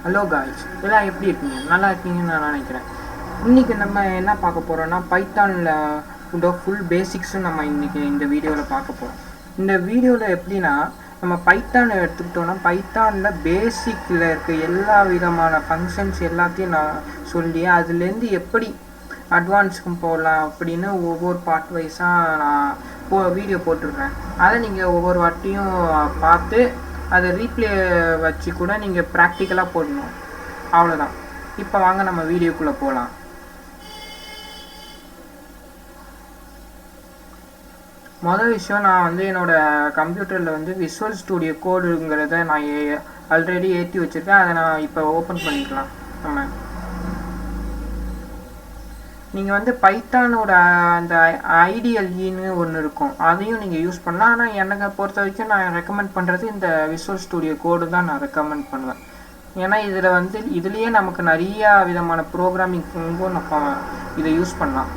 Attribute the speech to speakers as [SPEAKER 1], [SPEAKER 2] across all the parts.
[SPEAKER 1] Hello guys, எல்லாம் எப்படி இருக்கீங்க? நல்லா இருக்கீங்கன்னு நான் நினைக்கிறேன். இன்றைக்கி நம்ம என்ன பார்க்க போகிறோன்னா, பைத்தானில் உள்ள ஃபுல் பேசிக்ஸும் நம்ம இன்றைக்கி இந்த வீடியோவில் பார்க்க போகிறோம். இந்த வீடியோவில் எப்படின்னா, நம்ம பைத்தான் எடுத்துக்கிட்டோன்னா பைத்தானில் பேசிக்கில் இருக்க எல்லா விதமான ஃபங்க்ஷன்ஸ் எல்லாத்தையும் நான் சொல்லி அதுலேருந்து எப்படி அட்வான்ஸுக்கு போகலாம் அப்படின்னு ஒவ்வொரு பார்ட் வைஸாக நான் வீடியோ போட்டிருக்கேன். அதை நீங்கள் ஒவ்வொரு வாட்டியும் பார்த்து அதை ரீப்ளே வச்சு கூட நீங்கள் ப்ராக்டிக்கலாக போடணும். அவ்வளோதான். இப்போ வாங்க நம்ம வீடியோக்குள்ளே போகலாம். மொதல் விஷயம், நான் என்னோடய கம்ப்யூட்டரில் விஷுவல் ஸ்டூடியோ கோடுங்கிறத நான் ஆல்ரெடி ஏற்றி வச்சுருக்கேன். அதை நான் இப்போ ஓப்பன் பண்ணிக்கலாம். நம்ம நீங்கள் பைத்தானோட அந்த ஐடிஎல்இன்னு ஒன்று இருக்கும், அதையும் நீங்கள் யூஸ் பண்ணலாம். ஆனால் எனக்கு பொறுத்த வரைக்கும் நான் ரெக்கமெண்ட் பண்ணுறது இந்த விஷுவல் ஸ்டூடியோ கோடு தான் நான் ரெக்கமெண்ட் பண்ணுவேன். ஏன்னா இதில் இதுலேயே நமக்கு நிறையா விதமான ப்ரோக்ராமிங்கும் நம்ம இதை யூஸ் பண்ணலாம்.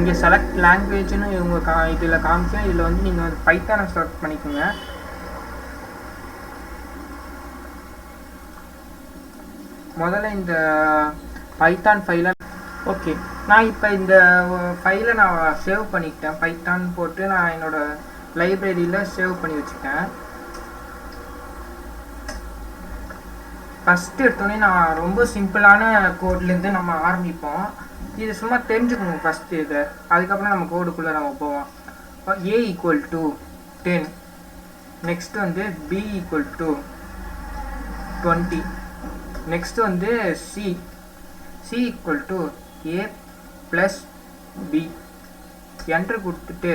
[SPEAKER 1] இங்கே செலக்ட் லாங்குவேஜ்னு இவங்க இதில் காமிக்கும். இதில் நீங்கள் பைத்தானை செலக்ட் பண்ணிக்கோங்க. முதல்ல இந்த பைத்தான் ஃபைலை ஓகே, நான் இப்போ இந்த ஃபைலை நான் சேவ் பண்ணிக்கிட்டேன். பைத்தான் போட்டு நான் என்னோடய லைப்ரரியில் சேவ் பண்ணி வச்சுட்டேன். ஃபஸ்ட்டு எடுத்தோடனே நான் ரொம்ப சிம்பிளான கோட்லேருந்து நம்ம ஆரம்பிப்போம். இது சும்மா தெரிஞ்சுக்கணும் ஃபஸ்ட்டு இதை, அதுக்கப்புறம் நம்ம கோடுக்குள்ளே நம்ம போவோம். A = 10, next B = 20, next C = A + B. Enter கொடுத்துட்டு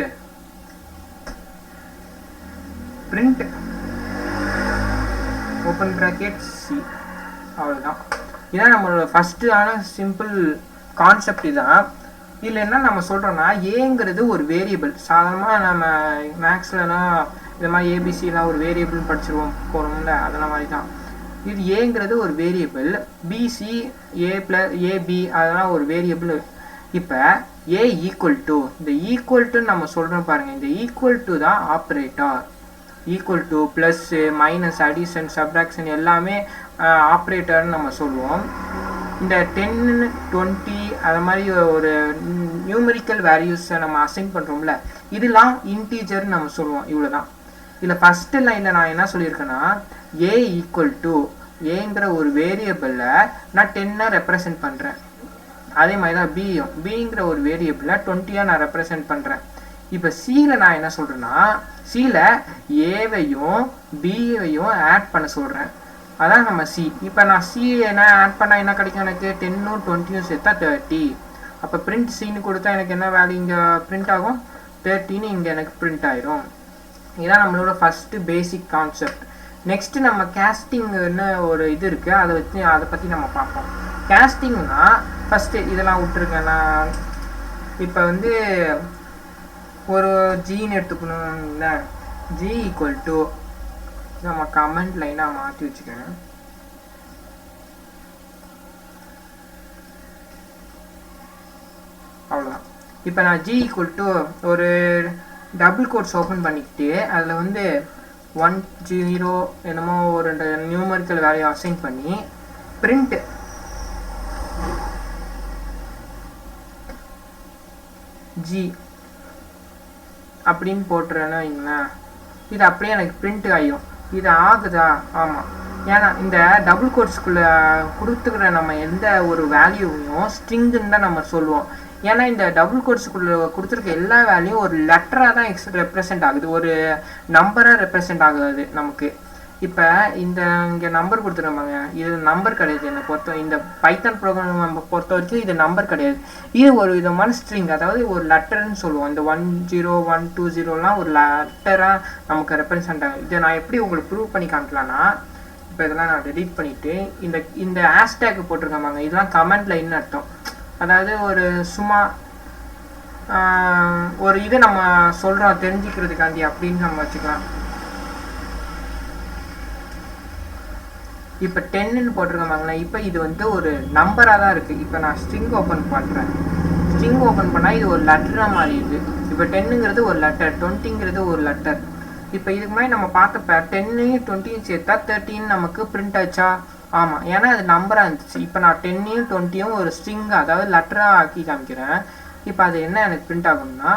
[SPEAKER 1] print ஓப்பன் ப்ராக்கெட் C. அவ்வளோதான். இதான் நம்மளோட ஃபஸ்ட்டான சிம்பிள் கான்செப்ட். இதுதான். இதில் என்ன நம்ம சொல்கிறோன்னா, ஏங்கிறது ஒரு வேரியபிள். சாதாரணமாக நம்ம மேக்ஸ்லலாம் இந்த மாதிரி ஏபிசிலாம் ஒரு வேரியபிள் படிச்சிருவோம் போகிறோம்ல, அதெல்லாம் மாதிரி தான். இது ஏங்கிறது ஒரு வேரியபிள், பிசி ஏபி அதெல்லாம் ஒரு வேரியபிள். இப்போ A = இந்த ஈக்குவல்ட்டுன்னு நம்ம சொல்கிறோம் பாருங்கள், இந்த ஈக்குவல் தான் operator. Equal to plus minus addition subtraction எல்லாமே ஆப்ரேட்டர்னு நம்ம சொல்லுவோம். இந்த 10 20 அது மாதிரி ஒரு நியூமெரிக்கல் வேல்யூஸை நம்ம அசைன் பண்ணுறோம்ல, இதெல்லாம் இன்டீஜர்னு நம்ம சொல்லுவோம். இவ்வளோ தான். இதில் ஃபஸ்ட்டு லைனில் நான் என்ன சொல்லியிருக்கேன்னா, A = ஏங்கிற ஒரு வேரியபிளில் நான் 10 ரெப்ரசன்ட் பண்ணுறேன். அதே மாதிரி தான் பிங்கிற ஒரு வேரியபிளில் 20 நான் ரெப்ரசன்ட் பண்ணுறேன். இப்போ சியில் நான் என்ன சொல்கிறேன்னா, சியில் ஏவையும் பியையும் ஆட் பண்ண சொல்கிறேன். அதான் நம்ம சி. இப்போ நான் சி என்ன ஆட் பண்ணால் என்ன கிடைக்கும்? எனக்கு 10 20 சேர்த்தா 30. அப்போ பிரிண்ட் சின்னு கொடுத்தா எனக்கு என்ன வேல்யூ இங்கே பிரிண்ட் ஆகும்? 30 இங்கே எனக்கு பிரிண்ட் ஆயிரும். இதுதான் நம்மளோட ஃபஸ்ட்டு பேசிக் கான்செப்ட். நெக்ஸ்ட்டு நம்ம கேஸ்டிங்னு ஒரு இது இருக்குது, அதை பற்றி நம்ம பார்ப்போம். கேஸ்டிங்னா ஃபஸ்ட்டு இதெல்லாம் விட்டுருங்க. நான் இப்போ ஒரு ஜீன்னு எடுத்துக்கணும்ல, G = நம்ம கமெண்ட் லைனாக மாற்றி வச்சுக்கேன். அவ்வளோதான். இப்போ நான் G = ஒரு டபுள் கோட்ஸ் ஓப்பன் பண்ணிக்கிட்டு அதில் 1 0 என்னமோ ஒரு நியூமரிக்கல் வேல்யூ அசைன் பண்ணி print G அப்படின்னு போட்டுறேன்னா வைங்களேன், இது அப்படியே எனக்கு பிரிண்ட் ஆகிடும். இது ஆகுதா? ஆமாம். ஏன்னா இந்த டபுள் கோட்ஸ்குள்ளே கொடுத்துக்கிற நம்ம எந்த ஒரு வேல்யூவையும் ஸ்ட்ரிங்குன்னு தான் நம்ம சொல்லுவோம். ஏன்னா இந்த டபுள் கோட்ஸ்குள்ளே கொடுத்துருக்க எல்லா வேல்யூவும் ஒரு லெட்டராக தான் ரெப்ரசென்ட் ஆகுது, ஒரு நம்பராக ரெப்ரசென்ட் ஆகுது நமக்கு. இப்போ இங்கே நம்பர் கொடுத்துருப்பாங்க, இது நம்பர் கிடையாது. என்னை இந்த பைத்தான் ப்ரோக்ராம் நம்ம பொறுத்த வரைக்கும் இது நம்பர் கிடையாது. இது ஒரு விதமான ஸ்ட்ரிங், அதாவது ஒரு லெட்டர்னு சொல்லுவோம். இந்த 1 0 1 2 0லாம் ஒரு லெட்டராக நமக்கு ரெப்ரசென்ட் ஆகும். இதை நான் எப்படி உங்களுக்கு ப்ரூவ் பண்ணி காமிக்கலாம்னா, இப்போ இதெல்லாம் நான் டெலீட் பண்ணிவிட்டு இந்த ஹேஷ்டேக் போட்டிருக்காங்க, இதெல்லாம் கமெண்ட் லைன்னு அர்த்தம். அதாவது ஒரு சும்மா ஒரு இது நம்ம சொல்கிறோம் தெரிஞ்சுக்கிறதுக்காண்டி அப்படின்னு நம்ம வச்சுக்கலாம். இப்போ 10ன்னு போட்டிருக்காங்களா, இப்போ இது வந்து ஒரு நம்பராக தான் இருக்குது. இப்போ நான் ஸ்ட்ரிங் ஓப்பன் பண்ணுறேன். ஸ்ட்ரிங் ஓப்பன் பண்ணால் இது ஒரு லெட்டராக மாறிடுது. இப்போ 10ங்கிறது ஒரு லெட்டர், 20ங்கிறது ஒரு லெட்டர். இப்போ இதுக்கு முன்னாடி நம்ம பார்த்தப்ப 10யும் 20யும் சேர்த்தா 13 நமக்கு பிரிண்ட் ஆச்சா? ஆமாம், ஏன்னா அது நம்பராக இருந்துச்சு. இப்போ நான் 10யும் 20யும் ஒரு ஸ்ட்ரிங், அதாவது லெட்டராக ஆக்கி காமிக்கிறேன். இப்போ அது என்ன எனக்கு பிரிண்ட் ஆகும்னா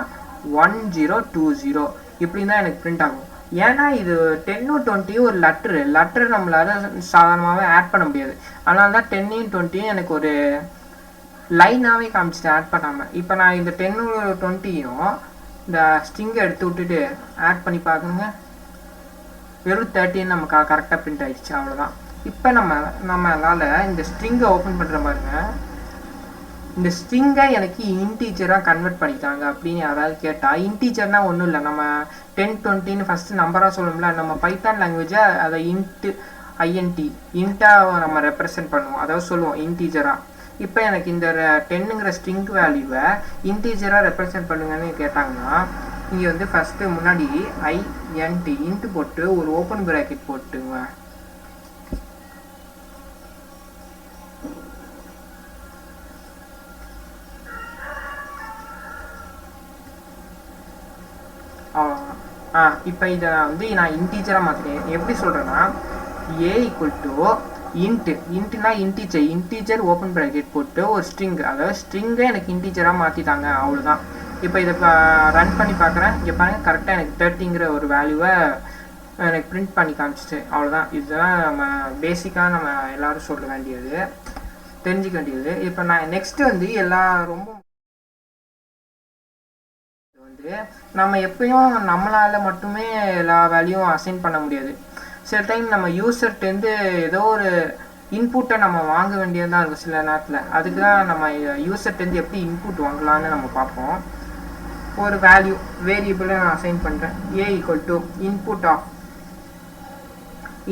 [SPEAKER 1] 1020 இப்படின்னு தான் எனக்கு பிரிண்ட் ஆகும். ஏன்னா இது 10ம் 20யும் ஒரு லெட்டர் நம்மளால சாதாரணமாகவே ஆட் பண்ண முடியாது. அதனால தான் 10யும் 20யும் எனக்கு ஒரு லைனாகவே காமிச்சிட்டு ஆட் பண்ணாமல். இப்போ நான் இந்த 10ம் 20யும் இந்த ஸ்ட்ரிங்கை எடுத்து விட்டுட்டு ஆட் பண்ணி பார்க்குங்க, வெறும் 13 நமக்கு கரெக்டாக பிரிண்ட் ஆகிடுச்சு. அவ்வளோதான். இப்போ நம்மளால் இந்த ஸ்ட்ரிங்கை ஓப்பன் பண்ணுற பாருங்க, இந்த ஸ்ட்ரிங்கை எனக்கு இன்டீஜராக கன்வெர்ட் பண்ணிட்டாங்க அப்படின்னு யாராவது கேட்டால், இன்டீஜர்னால் ஒன்றும் இல்லை, நம்ம 10 20ன்னு ஃபஸ்ட்டு நம்பராக சொல்லணும்ல, நம்ம பைத்தான் லாங்குவேஜை அதை இன்ட்டாக நம்ம ரெப்ரசன்ட் பண்ணுவோம், அதாவது சொல்லுவோம் இன்டீஜராக. இப்போ எனக்கு இந்த 10ங்கிற ஸ்ட்ரிங் வேல்யூவை இன்டீஜராக ரெப்ரசன்ட் பண்ணுங்கன்னு கேட்டாங்கன்னா, இங்கே வந்து ஃபஸ்ட்டு முன்னாடி இன்ட்டு போட்டு ஒரு ஓப்பன் ப்ராக்கெட் போட்டுங்க. இப்போ இதை வந்து நான் இன்டீஜராக மாற்றிட்டேன். எப்படி சொல்கிறேன்னா, a = இன்ட்னா இன்டீஜர் ஓப்பன் ப்ராக்கெட் போட்டு ஒரு ஸ்ட்ரிங், அதாவது ஸ்ட்ரிங்கை எனக்கு இன்டீஜராக மாற்றிட்டாங்க. அவ்வளோதான். இப்போ இதை ரன் பண்ணி பார்க்குறேன். இங்கே பாருங்கள், கரெக்டாக எனக்கு 30ங்கிற ஒரு வேல்யூவை எனக்கு பிரிண்ட் பண்ணி காமிச்சிட்டு. அவ்வளோதான். இதுதான் நம்ம பேசிக்காக நம்ம எல்லோரும் சொல்ல வேண்டியது, தெரிஞ்சிக்க வேண்டியது. இப்போ நான் நெக்ஸ்ட்டு வந்து ரொம்ப நம்ம எப்பயும் நம்மளால மட்டுமே எல்லா வேல்யூவும் அசைன் பண்ண முடியாது. சில டைம் நம்ம யூசர்ட்டேருந்து ஏதோ ஒரு இன்புட்டை நம்ம வாங்க வேண்டியதாக இருக்கும் சில நேரத்தில். அதுக்கு தான் நம்ம யூசர்ட்டேருந்து எப்படி இன்புட் வாங்கலான்னு நம்ம பார்ப்போம். ஒரு வேரியபிளை நான் அசைன் பண்ணுறேன். a =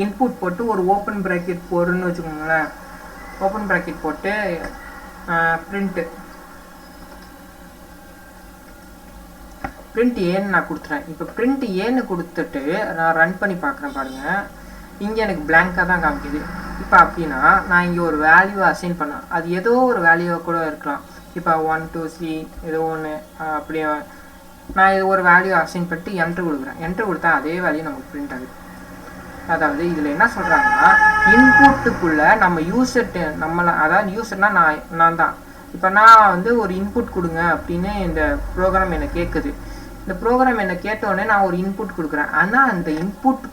[SPEAKER 1] இன்புட் போட்டு ஒரு ஓப்பன் ப்ராக்கெட் போடுன்னு வச்சுக்கோங்களேன். ஓப்பன் ப்ராக்கெட் போட்டு பிரிண்ட் ஏன்னு நான் கொடுத்துறேன். இப்போ பிரிண்ட் ஏன்னு கொடுத்துட்டு நான் ரன் பண்ணி பார்க்குறேன் பாருங்கள், இங்கே எனக்கு பிளாங்காக தான் காமிக்குது. இப்போ அப்படின்னா நான் இங்கே ஒரு வேல்யூவை அசைன் பண்ணேன், அது ஏதோ ஒரு வேல்யூவாக கூட இருக்கலாம். இப்போ 1 2 3 ஏதோ ஒன்று அப்படியே நான் இது ஒரு வேல்யூ அசைன் பண்ணிட்டு என்ட்ரு கொடுக்குறேன். என்ட்ரு கொடுத்தா அதே வேல்யூ நமக்கு பிரிண்ட் ஆகுது. அதாவது இதில் என்ன சொல்கிறாங்கன்னா, இன்புட்டுக்குள்ளே நம்ம அதாவது யூசர்னா நான் தான். இப்போ நான் வந்து ஒரு இன்புட் கொடுங்க அப்படின்னு இந்த ப்ரோக்ராம் என்னை கேட்குது. இந்த ப்ரோக்ராம் என்னை கேட்டோடனே நான் ஒரு இன்புட் கொடுக்குறேன். ஆனால் அந்த இன்புட்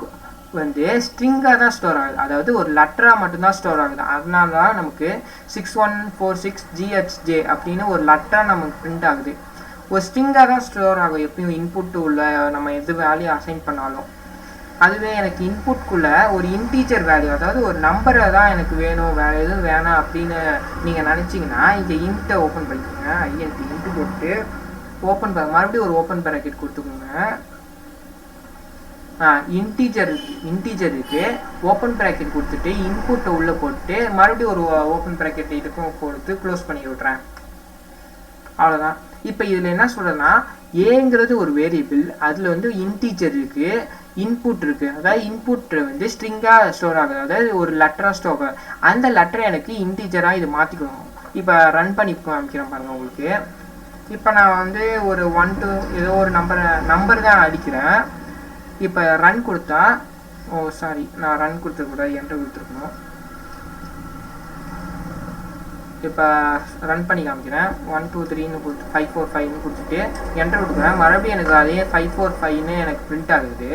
[SPEAKER 1] வந்து ஸ்ட்ரிங்காக தான் ஸ்டோர் ஆகுது, அதாவது ஒரு லெட்டராக மட்டும்தான் ஸ்டோர் ஆகுது. அதனால தான் நமக்கு 6146GHJ அப்படின்னு ஒரு லெட்டராக நமக்கு பிரிண்ட் ஆகுது. ஒரு ஸ்ட்ரிங்காக தான் ஸ்டோர் ஆகும் எப்பயும் இன்புட்டு உள்ள நம்ம எது வேல்யூ அசைன் பண்ணாலும். அதுவே எனக்கு இன்புட்குள்ளே ஒரு இன்டீஜர் வேல்யூ, அதாவது ஒரு நம்பரை தான் எனக்கு வேணும், வேறு எதுவும் வேணாம் அப்படின்னு நீங்கள் நினச்சிங்கன்னா இங்கே இன்ட்டை ஓப்பன் பண்ணிக்கோங்க. இன்ட்டு போட்டு மறுபடியும் ஒரு ஓப்பன் ப்ராக்கெட் கொடுத்துக்கோங்க. இன்டீஜருக்கு ஓப்பன் ப்ராக்கெட் கொடுத்துட்டு இன்புட்டை உள்ளே போட்டு மறுபடியும் ஒரு ஓப்பன் ப்ராக்கெட் இதுக்கும் கொடுத்து க்ளோஸ் பண்ணி விட்றேன். அவ்வளோதான். இப்போ இதில் என்ன சொல்கிறேன்னா, ஏங்கிறது ஒரு வேரியபிள், அதில் வந்து இன்டீஜர் இருக்குது, இன்புட் இருக்குது. அதாவது இன்புட் வந்து ஸ்ட்ரிங்காக ஸ்டோர் ஆகுது, அதாவது ஒரு லெட்டராக ஸ்டோர் ஆகுது. அந்த லெட்டரை எனக்கு இன்டீஜராக இது மாற்றிக்கணும். இப்போ ரன் பண்ணி காமிக்கிறேன் பாருங்கள் உங்களுக்கு. இப்போ நான் வந்து ஒரு 1 2 ஏதோ ஒரு நம்பர் தான் அடிக்கிறேன். இப்போ ரன் கொடுத்தா, நான் ரன் கொடுத்துருக்கூடாது, என்ட்ரு கொடுத்துருக்கணும். இப்போ ரன் பண்ணி காமிக்கிறேன். 1 2 3ன்னு கொடுத்து 5 4 5ன்னு கொடுத்துட்டு என்ட்ரு கொடுக்குறேன். மறுபடியும் எனக்கு அதே 5 4 5ன்னு எனக்கு பிரிண்ட் ஆகுது.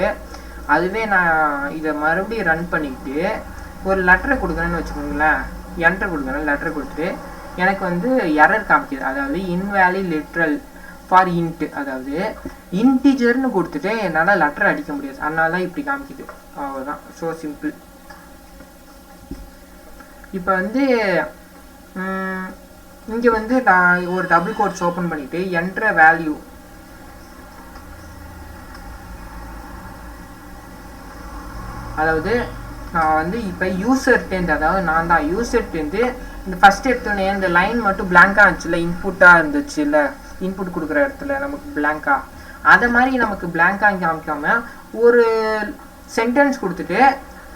[SPEAKER 1] அதுவே நான் இதை மறுபடியும் ரன் பண்ணிக்கிட்டு ஒரு லெட்டரை கொடுக்குறேன்னு வச்சுக்கோங்களேன். என்ட்ரு கொடுக்குறேன், லெட்டரை கொடுத்துட்டு எனக்கு வந்து எரர் காமிக்குது, அதாவது இன்வேலிட் லிட்ரல் ஃபார் இன்ட், அதாவது இன்டிஜர்னு கொடுத்துட்டு என்னால் லெட்டர் அடிக்க முடியாது, அதனால தான் இப்படி காமிக்குது. அவ்வளோதான். So simple. இப்போ வந்து இங்கே வந்து நான் ஒரு டபுள் கோட்ஸ் ஓப்பன் பண்ணிவிட்டு என்ட்ர வேல்யூ, அதாவது நான் வந்து இப்போ யூசர்ட்டேருந்து, அதாவது நான் தான் யூசர்ட்டேருந்து இந்த ஃபஸ்ட் எடுத்தோடனே இந்த லைன் மட்டும் பிளாங்காக இருந்துச்சுல்ல, இன்புட்டாக இருந்துச்சு இல்லை, இன்புட் கொடுக்குற இடத்துல நமக்கு பிளாங்காக, அதை மாதிரி நமக்கு பிளாங்காக காமிக்காமல் ஒரு சென்டென்ஸ் கொடுத்துட்டு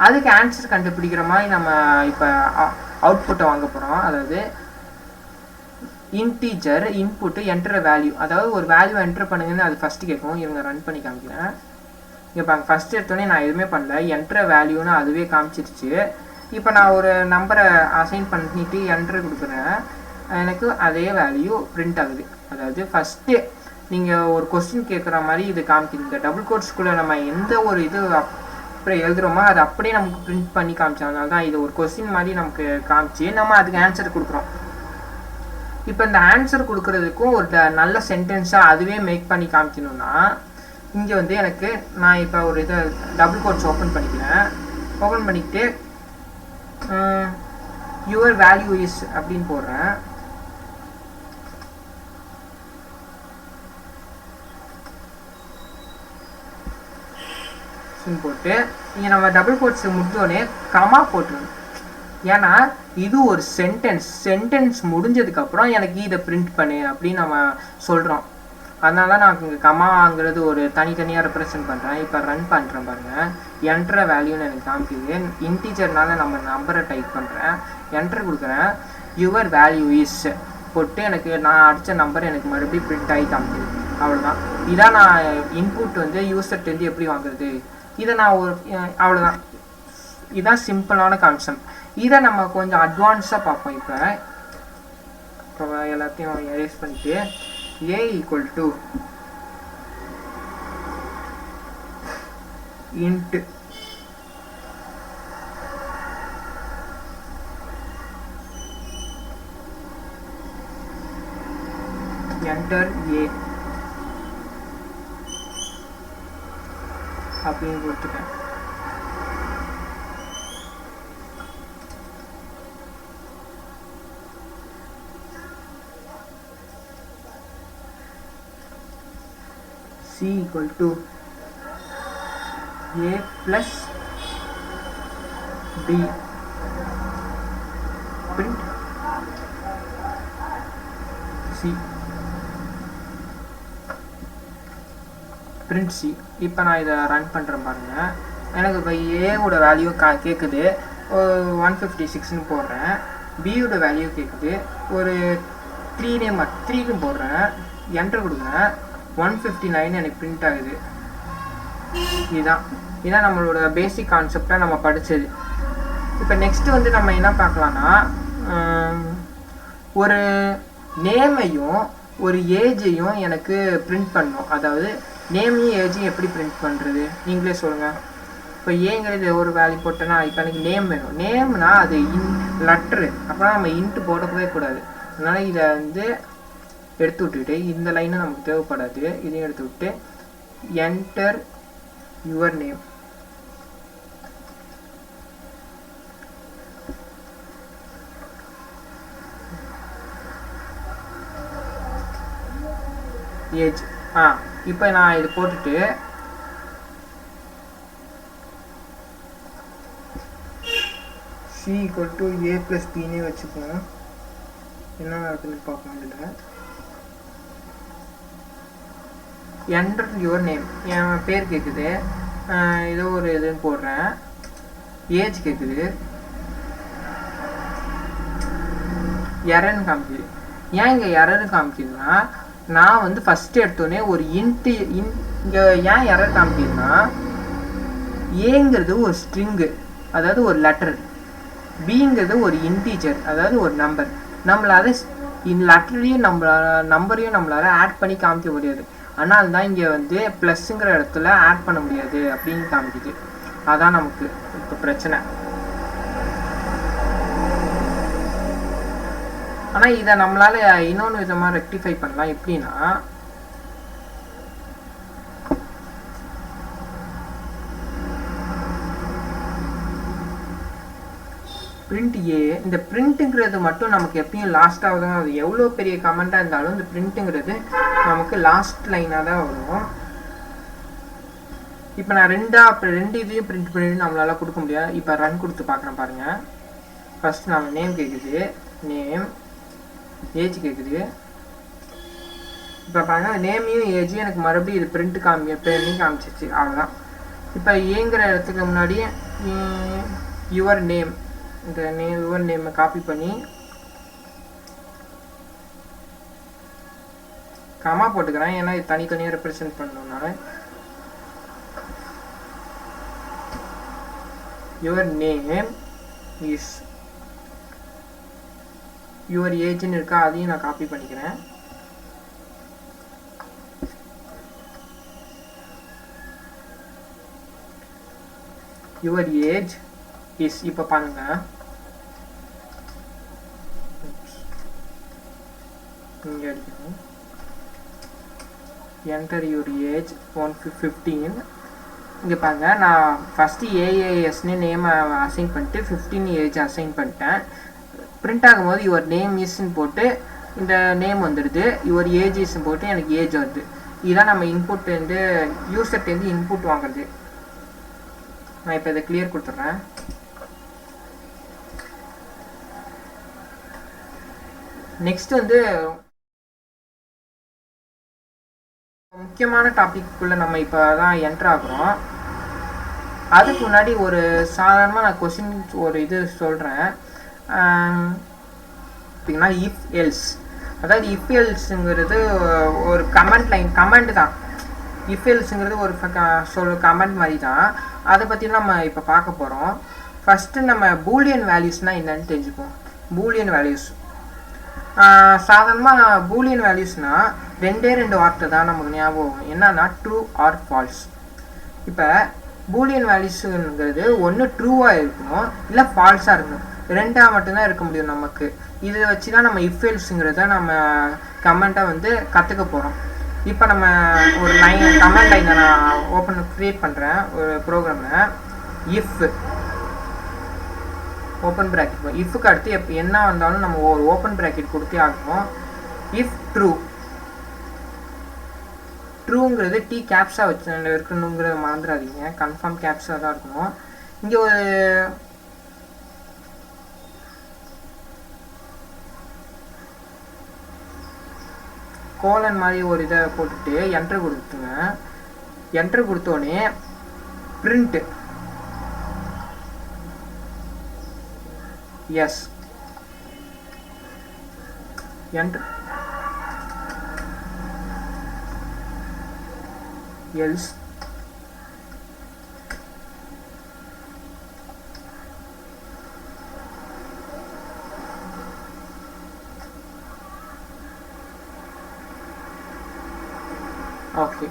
[SPEAKER 1] அதுக்கு ஆன்சர் கண்டுபிடிக்கிற மாதிரி நம்ம இப்போ அவுட்புட்டை வாங்க போகிறோம். அதாவது இன்டீஜர் இன்புட்டு என்டர் வேல்யூ, அதாவது ஒரு வேல்யூ என்டர் பண்ணுங்கன்னு அது ஃபஸ்ட்டு கேட்கும். இவங்க ரன் பண்ணி காமிக்கிறேன். இப்போ அங்கே ஃபஸ்ட்டு எடுத்தோடனே நான் எதுவுமே பண்ணல, என்டர் வேல்யூன்னு அதுவே காமிச்சிருச்சு. இப்போ நான் ஒரு நம்பரை அசைன் பண்ணிட்டு என்டர் கொடுக்குறேன், எனக்கு அதே வேல்யூ பிரிண்ட் ஆகுது. அதாவது ஃபஸ்ட்டு நீங்கள் ஒரு கொஸ்டின் கேட்குற மாதிரி இது காமிக்குது. இந்த டபுள் கோட்ஸ்குள்ளே நம்ம எந்த ஒரு இது அப்படியே எழுதுகிறோமோ அது அப்படியே நமக்கு பிரிண்ட் பண்ணி காமிச்சோம். அதனால தான் இது ஒரு கொஸ்டின் மாதிரி நமக்கு காமிச்சு நம்ம அதுக்கு ஆன்சர் கொடுக்குறோம். இப்போ இந்த ஆன்சர் கொடுக்குறதுக்கும் ஒரு நல்ல சென்டென்ஸாக அதுவே மேக் பண்ணி காமிக்கணும்னா இங்கே வந்து எனக்கு நான் இப்போ ஒரு இதை டபுள் கோட்ஸ் ஓப்பன் பண்ணிக்கிறேன். ஓப்பன் பண்ணிக்கிட்டு யுவர் வேல்யூ இஸ் அப்படின்னு போடுறேன். போட்டு இங்கே நம்ம டபுள் கோட்ஸ் முடிஞ்சோடனே கமா போட்டுருணும். ஏன்னா இது ஒரு சென்டென்ஸ் முடிஞ்சதுக்கப்புறம் எனக்கு இதை பிரிண்ட் பண்ணு அப்படின்னு நம்ம சொல்கிறோம். அதனால நான் இங்கே கமாங்கிறது ஒரு தனித்தனியாக ரெப்ரசன்ட் பண்ணுறேன். இப்போ ரன் பண்ணுறேன் பாருங்கள், என்ட்ர வேல்யூன்னு எனக்கு காமிக்குது. இன்டீஜர்னால நம்ம நம்பரை டைப் பண்ணுறேன், என்ட்ரு கொடுக்குறேன், யுவர் வேல்யூ இஸ் போட்டு எனக்கு நான் அடித்த நம்பர் எனக்கு மறுபடியும் பிரிண்ட் ஆகி காமிக்குது. அவ்வளோதான். இதான் நான் இன்புட் வந்து யூசர்ட்டேருந்து எப்படி வாங்குறது, இதை நான் ஒரு அவ்வளோதான். இதுதான் சிம்பிளான கான்செப்ட். இதை நம்ம கொஞ்சம் அட்வான்ஸாக பார்ப்போம். இப்போ எல்லாத்தையும் எரேஸ் பண்ணிட்டு a equal to int enter a அப்படின்னு கொடுத்துட்டேன். C equal to A plus B print C print C. இப்போ நான் இதை ரன் பண்ணுறேன் பாருங்கள். எனக்கு இப்போ ஏவோட வேல்யூ கேட்குது, 156ன்னு போடுறேன். பியோட வேல்யூ கேட்குது, ஒரு 3ன்னு போடுறேன், என்டர் கொடுக்குறேன், 159 எனக்கு பிரிண்ட் ஆகுது. இதுதான் நம்மளோட பேசிக் கான்செப்டாக நம்ம படித்தது. இப்போ நெக்ஸ்ட்டு வந்து நம்ம என்ன பார்க்கலான்னா, ஒரு நேமையும் ஒரு ஏஜையும் எனக்கு பிரிண்ட் பண்ணணும். அதாவது நேமையும் ஏஜையும் எப்படி பிரிண்ட் பண்ணுறது நீங்களே சொல்லுங்கள். இப்போ ஏங்கிறது ஒரு வேல்யூ போட்டேன்னா இப்போ எனக்கு நேம் வேணும். நேம்னா அது லெட்ரு, அப்புறம் நம்ம இன்ட்டு போடவே கூடாது. அதனால் இதை வந்து எடுத்து விட்டுட்டு இந்த லைனை நமக்கு தேவைப்படாது, இதையும் எடுத்து விட்டு என்டர் யுவர் நேம். ஏஜ் இப்போ நான் இது போட்டுட்டு C equal to A plus Bன்னு வச்சுக்கோங்க. என்ன நடக்குதுன்னு பார்க்க முடியல. என்டர் யுவர் நேம், என் பேர் கேட்குது, ஏதோ ஒரு இதுன்னு போடுறேன். ஏஜ் கேட்குது, எரர்னு காமிக்குது. ஏன் இங்கே எரர்னு காமிக்குதுன்னா நான் வந்து ஃபஸ்ட்டு எடுத்தோடனே ஒரு இங்கே ஏன் எரர் காமிக்குதுன்னா ஏங்கிறது ஒரு ஸ்ட்ரிங்கு, அதாவது ஒரு லெட்டர், பிங்கிறது ஒரு இன்டீஜர், அதாவது ஒரு நம்பர். நம்மளால இந்த லெட்டரையும் நம்பரையும் நம்மளால ஆட் பண்ணி காமிக்க முடியாது. ஆனால் தான் இங்கே வந்து ப்ளஸ்ஸுங்கிற இடத்துல ஆட் பண்ண முடியாது அப்படின்னு காமிக்குது. அதான் நமக்கு இப்போ பிரச்சனை. ஆனால் இதை நம்மளால இன்னொன்று விதமாக ரெக்டிஃபை பண்ணலாம். எப்படின்னா பிரிண்ட் ஏ, இந்த பிரிண்ட்டுங்கிறது மட்டும் நமக்கு எப்பயும் லாஸ்ட்டாக தான், அது எவ்வளோ பெரிய கமெண்ட்டாக இருந்தாலும் இந்த பிரிண்ட்டுங்கிறது நமக்கு லாஸ்ட் லைனாக தான் வரும். இப்போ நான் ரெண்டு இதையும் பிரிண்ட் பண்ணிட்டு நம்மளால கொடுக்க முடியாது. இப்போ ரன் கொடுத்து பார்க்குறேன் பாருங்கள். ஃபஸ்ட் நம்ம நேம் கேட்குது, நேம், ஏஜ் கேட்குது. இப்போ பாருங்கள் நேமையும் ஏஜையும் எனக்கு மறுபடியும் இது பிரிண்ட் பண்ணி காமிச்சிச்சு. அவ்வளோதான். இப்போ ஏங்கிற இடத்துக்கு முன்னாடியே யுவர் நேம், இந்த யுவர் நேமை காப்பி பண்ணி கமா போட்டுக்கிறேன், ஏன்னா இது தனித்தனியாக ரெப்ரசென்ட் பண்ணணும்னால. யுவர் நேம் இஸ் யுவர் ஏஜ்னு இருக்கா, அதையும் நான் காப்பி பண்ணிக்கிறேன். யுவர் ஏஜ் இஸ், இப்போ பாருங்க, இங்கே எடுக்கணும். Enter your age 15. இங்கே பாருங்க, நான் ஃபஸ்ட்டு ஏஏஎஸ்னு நேம் அசைன் பண்ணிட்டு 15 ஏஜ் அசைன் பண்ணிட்டேன். பிரிண்ட் ஆகும்போது யுவர் நேம் இஸ்ன்னு போட்டு இந்த நேம் வந்துடுது, யுவர் ஏஜ் இஸ்ன்னு போட்டு எனக்கு ஏஜ் வருது. இதுதான் நம்ம இன்புட் வந்து யூசர்ட்டேருந்து இன்புட் வாங்குறது. நான் இப்போ இதை கிளியர் கொடுத்துட்றேன். நெக்ஸ்ட் வந்து முக்கியமான டாபிக்குள்ளே நம்ம இப்போ தான் என்ட்ரு ஆகுறோம். அதுக்கு முன்னாடி ஒரு சாதாரணமாக நான் கொஸ்டின் ஒரு இது சொல்கிறேன். பார்த்தீங்கன்னா இஃப் எல்ஸ், அதாவது இஃப் எல்ஸுங்கிறது ஒரு கமெண்ட் தான். இஃப் எல்ஸுங்கிறது ஒரு கமெண்ட் மாதிரி தான். அதை பற்றி நம்ம இப்போ பார்க்க போகிறோம். ஃபஸ்ட்டு நம்ம பூலியன் வேல்யூஸ்னால் என்னன்னு தெரிஞ்சுப்போம். பூலியன் வேல்யூஸ் சாதாரணமாக பூலியன் வேல்யூஸ்னால் ரெண்டு வார்த்தை தான் நமக்கு ஞாபகம். என்னன்னா ட்ரூ ஆர் ஃபால்ஸ். இப்போ பூலியன் வேல்யூஸுங்கிறது ஒன்று ட்ரூவாக இருக்கணும், இல்லை ஃபால்ஸாக இருக்கணும். ரெண்டாக மட்டும்தான் இருக்க முடியும் நமக்கு. இதை வச்சு தான் நம்ம இஃப் எல்ஸுங்கிறத நம்ம கமெண்ட்டாக வந்து கற்றுக்க போகிறோம். இப்போ நம்ம ஒரு கமெண்ட் லைனை நான் க்ரியேட் பண்ணுறேன் ஒரு ப்ரோக்ராமில். இஃப் ஓப்பன் ப்ராக்கெட், இஃப்க்கு அடுத்து என்ன வந்தாலும் நம்ம ஒரு ஓப்பன் ப்ராக்கெட் கொடுத்தே ஆகணும். இஃப் ட்ரூ, ட்ரூங்கிறது டி கேப்ஸாக வச்சு இருக்கணுங்கிறத மறந்துடாதீங்க, கன்ஃபார்ம் கேப்ஸாக தான் இருக்கணும். இங்கே ஒரு கோலன் மாதிரி ஒரு இதை போட்டுட்டு என்டர் கொடுத்துங்க. என்டர் கொடுத்தோடனே print s, enter else, okay.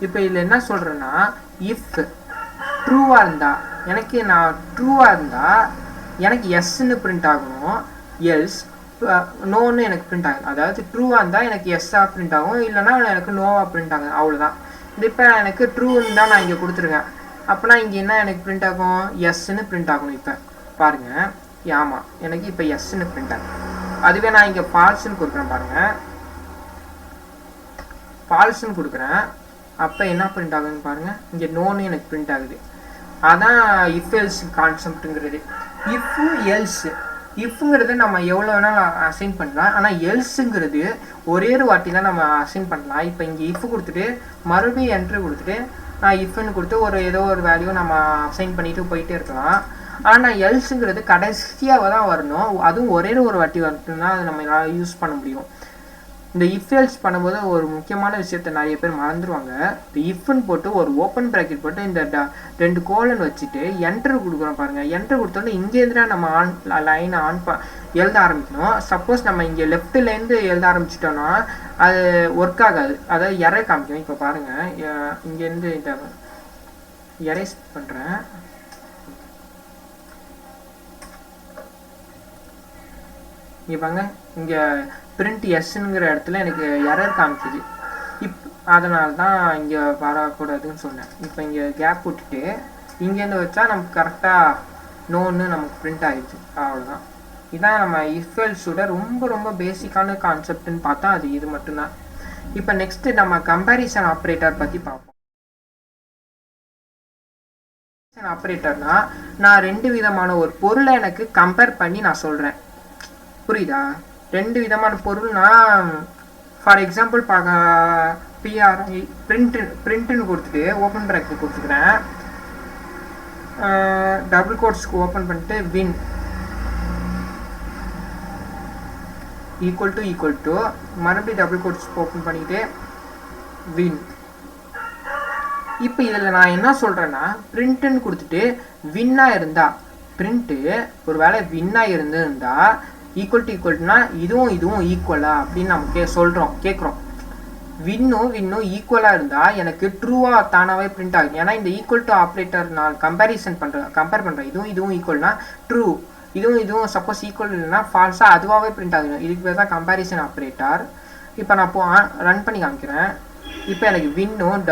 [SPEAKER 1] இப்போ இதில் என்ன சொல்கிறேன்னா, இஃப் ட்ரூவாக இருந்தால் எனக்கு எனக்கு எஸ்ன்னு பிரிண்ட் ஆகணும், எல்ஸ் நோன்னு எனக்கு பிரிண்ட் ஆகும். அதாவது ட்ரூவாக இருந்தால் எனக்கு எஸ்ஸாக பிரிண்ட் ஆகும், இல்லைனா எனக்கு நோவாக பிரிண்ட் ஆகும், அவ்வளோதான். இது இப்போ எனக்கு ட்ரூன்னு தான் நான் இங்கே கொடுத்துருக்கேன். அப்போனா இங்கே என்ன எனக்கு பிரிண்ட் ஆகும், எஸ்ன்னு பிரிண்ட் ஆகணும். இப்போ பாருங்கள், ஆமாம், எனக்கு இப்போ எஸ்ன்னு பிரிண்ட் ஆகும். அதுவே நான் இங்கே ஃபால்ஸ்ன்னு கொடுக்குறேன் பாருங்கள், ஃபால்ஸ்ன்னு கொடுக்குறேன். அப்போ என்ன பிரிண்ட் ஆகுதுன்னு பாருங்கள், இங்கே நோன்னு எனக்கு பிரிண்ட் ஆகுது. அதான் இஃப் எல்ஸ் கான்செப்ட்டுங்கிறது. இஃப் எல்ஸ், இஃப்ங்கிறது நம்ம எவ்வளோ வேணாலும் அசைன் பண்ணலாம், ஆனால் எல்ஸுங்கிறது ஒரே ஒரு வாட்டி தான் நம்ம அசைன் பண்ணலாம். இப்போ இங்கே இஃப் கொடுத்துட்டு மறுபடியும் என்ட்ரு கொடுத்துட்டு நான் இஃப்னு கொடுத்து ஏதோ ஒரு வேல்யூ நம்ம அசைன் பண்ணிட்டு போயிட்டே இருக்கலாம். ஆனால் எல்ஸுங்கிறது கடைசியாக தான் வரணும், அதுவும் ஒரே ஒரு வாட்டி வரணும்னா அதை நம்ம யூஸ் பண்ண முடியும். இந்த இஃப் எல்ஸ் பண்ணும்போது ஒரு முக்கியமான விஷயத்த நிறைய பேர் மறந்துடுவாங்க. இந்த இஃப்னு போட்டு ஒரு ஓப்பன் ப்ராக்கெட் போட்டு இந்த 2 கோலன் வச்சுட்டு என்ட்ரு கொடுக்குறோம் பாருங்கள். என்ட்ரு கொடுத்தோன்னே இங்கேருந்து நம்ம லைனை எழுத ஆரம்பிக்கணும். சப்போஸ் நம்ம இங்கே லெஃப்ட்லேருந்து எழுத ஆரம்பிச்சிட்டோன்னா அது ஒர்க் ஆகாது, அதாவது எரர் காமிக்கும். இப்போ பாருங்கள், இங்கேருந்து இந்த எரேஸ் பண்ணுறேன். இங்கே பாருங்க, இங்கே பிரிண்ட் எஸ்ஸுங்கிற இடத்துல எனக்கு எரர் காமிக்குது. அதனால தான் இங்கே வரக்கூடாதுன்னு சொன்னேன். இப்போ இங்கே கேப் விட்டுட்டு இங்கேருந்து வச்சா நமக்கு கரெக்டாக நோன்னு நமக்கு பிரிண்ட் ஆகிடுச்சு, அவ்வளோதான். இதான் நம்ம இஃப் எல்ஸோட ரொம்ப பேசிக்கான கான்செப்ட்னு பார்த்தா அது இது மட்டும்தான். இப்போ நெக்ஸ்ட்டு நம்ம கம்பேரிசன் ஆப்ரேட்டர் பற்றி பார்ப்போம். ஆப்ரேட்டர்னா நான் 2 விதமான ஒரு பொருளை எனக்கு கம்பேர் பண்ணி நான் சொல்கிறேன், புரியுதா? 2 விதமான பொருள்னா, ஃபார் எக்ஸாம்பிள் பிஆர் பிரிண்ட்டுன்னு கொடுத்துட்டு ஓப்பன் ப்ராக்கெட் கொடுத்துக்கிறேன். டபுள் கோட்ஸ்க்கு ஓப்பன் பண்ணிட்டு வின் ஈக்குவல் டு மறுபடியும் டபுள் கோட்ஸ் ஓப்பன் பண்ணிக்கிட்டு வின். இப்போ இதில் நான் என்ன சொல்கிறேன்னா பிரிண்ட்டுன்னு கொடுத்துட்டு வின்னாக இருந்தா பிரிண்ட்டு ஒரு வேளை வின்னாக இருந்திருந்தா ஈக்குவல்னா இதுவும் ஈக்குவலா அப்படின்னு நம்ம கேட்குறோம். வின்னும் ஈக்குவலாக இருந்தால் எனக்கு ட்ரூவாக தானாகவே பிரிண்ட் ஆகுது. ஏன்னா இந்த ஈக்குவல் டு ஆப்ரேட்டர் நான் கம்பேர் பண்ணுறேன் இதுவும் ஈக்குவல்னா ட்ரூ, இதுவும் சப்போஸ் ஈக்குவல் இல்லைன்னா ஃபால்ஸாக அதுவாகவே பிரிண்ட் ஆகுது. இதுக்கு பேர் தான் கம்பேரிசன் ஆப்ரேட்டர். இப்போ நான் ரன் பண்ணி காமிக்கிறேன். இப்போ எனக்கு வின்னும்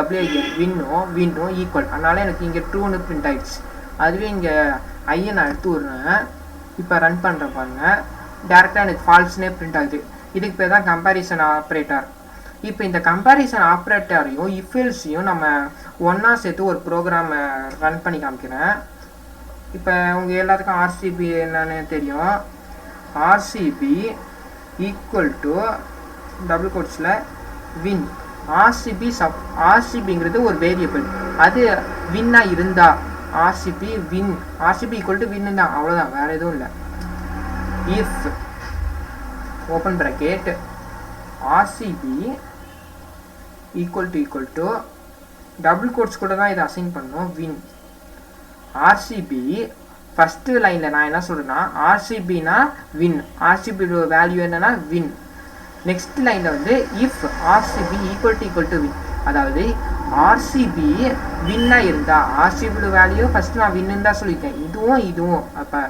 [SPEAKER 1] ஈக்குவல், அதனால எனக்கு இங்கே ட்ரூன்னு பிரிண்ட் ஆகிடுச்சு. அதுவே இங்கே ஐயை நான் எடுத்து விட்றேன். இப்போ ரன் பண்ணுறேன் பாருங்க, டேரெக்டாக எனக்கு ஃபால்ஸ்னே பிரிண்ட் ஆகுது. இதுக்கு பேர் தான் கம்பேரிசன் ஆப்ரேட்டர். இப்போ இந்த கம்பேரிசன் ஆப்ரேட்டரையும் இஃபெல்ஸையும் நம்ம ஒன்றா சேர்த்து ஒரு ப்ரோக்ராமை ரன் பண்ணி காமிக்கிறேன். இப்போ உங்கள் எல்லாத்துக்கும் ஆர்சிபி என்னன்னு தெரியும். ஆர்சிபி ஈக்குவல் டு டபுள் கோட்ஸில் வின். ஆர்சிபிங்கிறது ஒரு வேரியபிள், அது வின்னாக இருந்தா ஆர்சிபி ஈக்குவல் டு வின்னு தான், அவ்வளோதான், வேற எதுவும் இல்லை. If open bracket RCB equal to double quotes கூட தான் இதை அசைன் பண்ணோம் வின். ஆர்சிபி ஃபஸ்ட்டு லைனில் நான் என்ன சொல்கிறேன்னா ஆர்சிபினா வின், ஆர்சிபி வேல்யூ என்னன்னா வின். நெக்ஸ்ட் லைனில் வந்து if RCB equal to win, அதாவது ஆர்சிபி வின்னாக இருந்தா ஆர்சிபி வேல்யூ ஃபஸ்ட்டு நான் வின்னு தான் சொல்லியிருக்கேன், இதுவும் அப்போ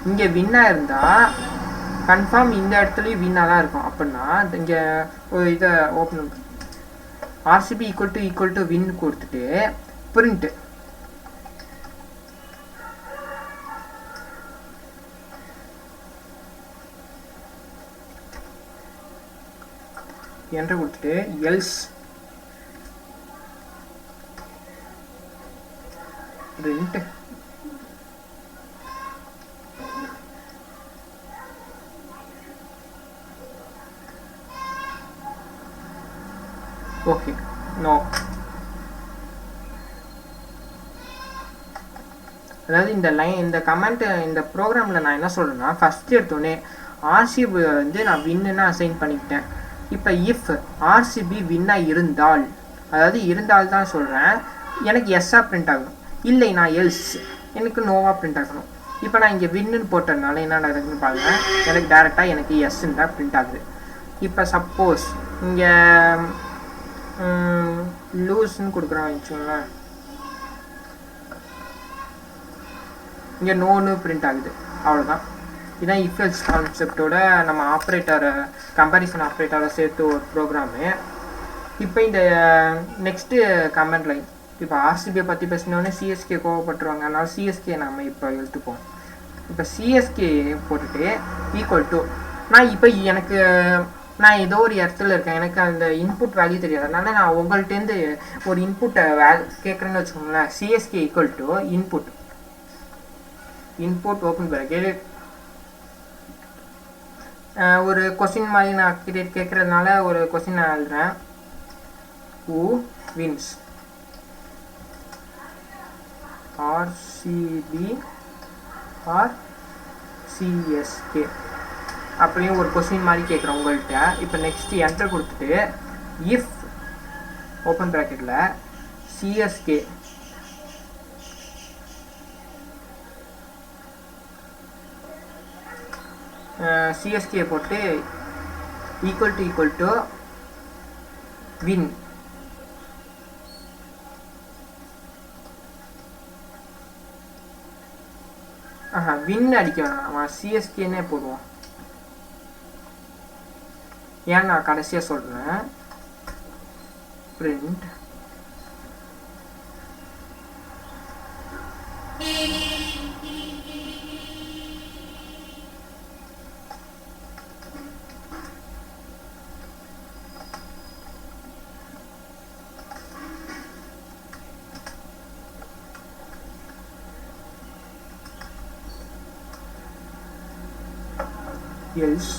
[SPEAKER 1] இங்கே வின்னாக இருந்தால் கன்ஃபார்ம் இந்த இடத்துலையும் வின்னாக தான் இருக்கும். அப்படின்னா இங்கே ஒரு இதை open RCB equal to win கொடுத்துட்டு பிரிண்ட் என்ட்ரு கொடுத்துட்டு எல்ஸ் பிரிண்ட் ஓகே நோ. அதாவது இந்த கமெண்ட் இந்த ப்ரோக்ராமில் நான் என்ன சொல்கிறேன்னா ஃபஸ்ட்டு எடுத்தோடனே ஆர்சிபி வந்து நான் வின்னுன்னு அசைன் பண்ணிக்கிட்டேன். இப்போ இஃப் ஆர்சிபி வின்னாக இருந்தால், அதாவது இருந்தால் தான் சொல்கிறேன், எனக்கு எஸ்ஸாக பிரிண்ட் ஆகணும், இல்லை நான் எல்ஸ் எனக்கு நோவாக பிரிண்ட் ஆகணும். இப்போ நான் இங்கே வின்னுன்னு போட்டதுனால என்ன நடக்குதுன்னு பாருங்கள், எனக்கு டேரெக்டாக எனக்கு எஸ்ன்னு தான் பிரிண்ட் ஆகுது. இப்போ சப்போஸ் இங்கே லூஸ்ன்னு கொடுக்குறோம் வச்சுக்கோங்களேன், இங்கே நோன்னு பிரிண்ட் ஆகுது, அவ்வளோதான். இதுதான் இஃபெல்ஸ் கான்செப்டோட நம்ம கம்பேரிசன் ஆப்ரேட்டரை சேர்த்து ஒரு ப்ரோக்ராமு. இப்போ இந்த நெக்ஸ்ட்டு கமெண்ட் லைன், இப்போ ஆர்சிபியை பற்றி பேசினோடனே சிஎஸ்கே கோவப்பட்டுருவாங்க, அதனால் சிஎஸ்கே நம்ம இப்போ எடுத்துப்போம். இப்போ சிஎஸ்கே போட்டுட்டு ஈக்குவல் டு நான் ஏதோ ஒரு இடத்துல இருக்கேன், எனக்கு அந்த இன்புட் வேல்யூ தெரியாது, அதனால நான் உங்கள்கிட்டேருந்து ஒரு இன்புட்டை கேட்குறேன்னு வச்சுக்கோங்களேன். CSK equal to input open bracket ஒரு கொஸ்டின் மாதிரி நான் கேட்குறதுனால ஒரு கொஸ்டின் நான் எழுதுறேன். Who wins RCB or CSK அப்படியும் ஒரு கொஸ்டின் மாதிரி கேட்குறேன் உங்கள்கிட்ட. இப்போ நெக்ஸ்ட் என்டர் கொடுத்துட்டு இஃப் ஓப்பன் ப்ராக்கெட்டில் சிஎஸ்கே போட்டு ஈக்குவல் டு வின். வின் அடிக்க வேணாம், சிஎஸ்கேன்னே போடுவோம். ஏன் நான் கடைசியாக சொல்கிறேன், பிரிண்ட் else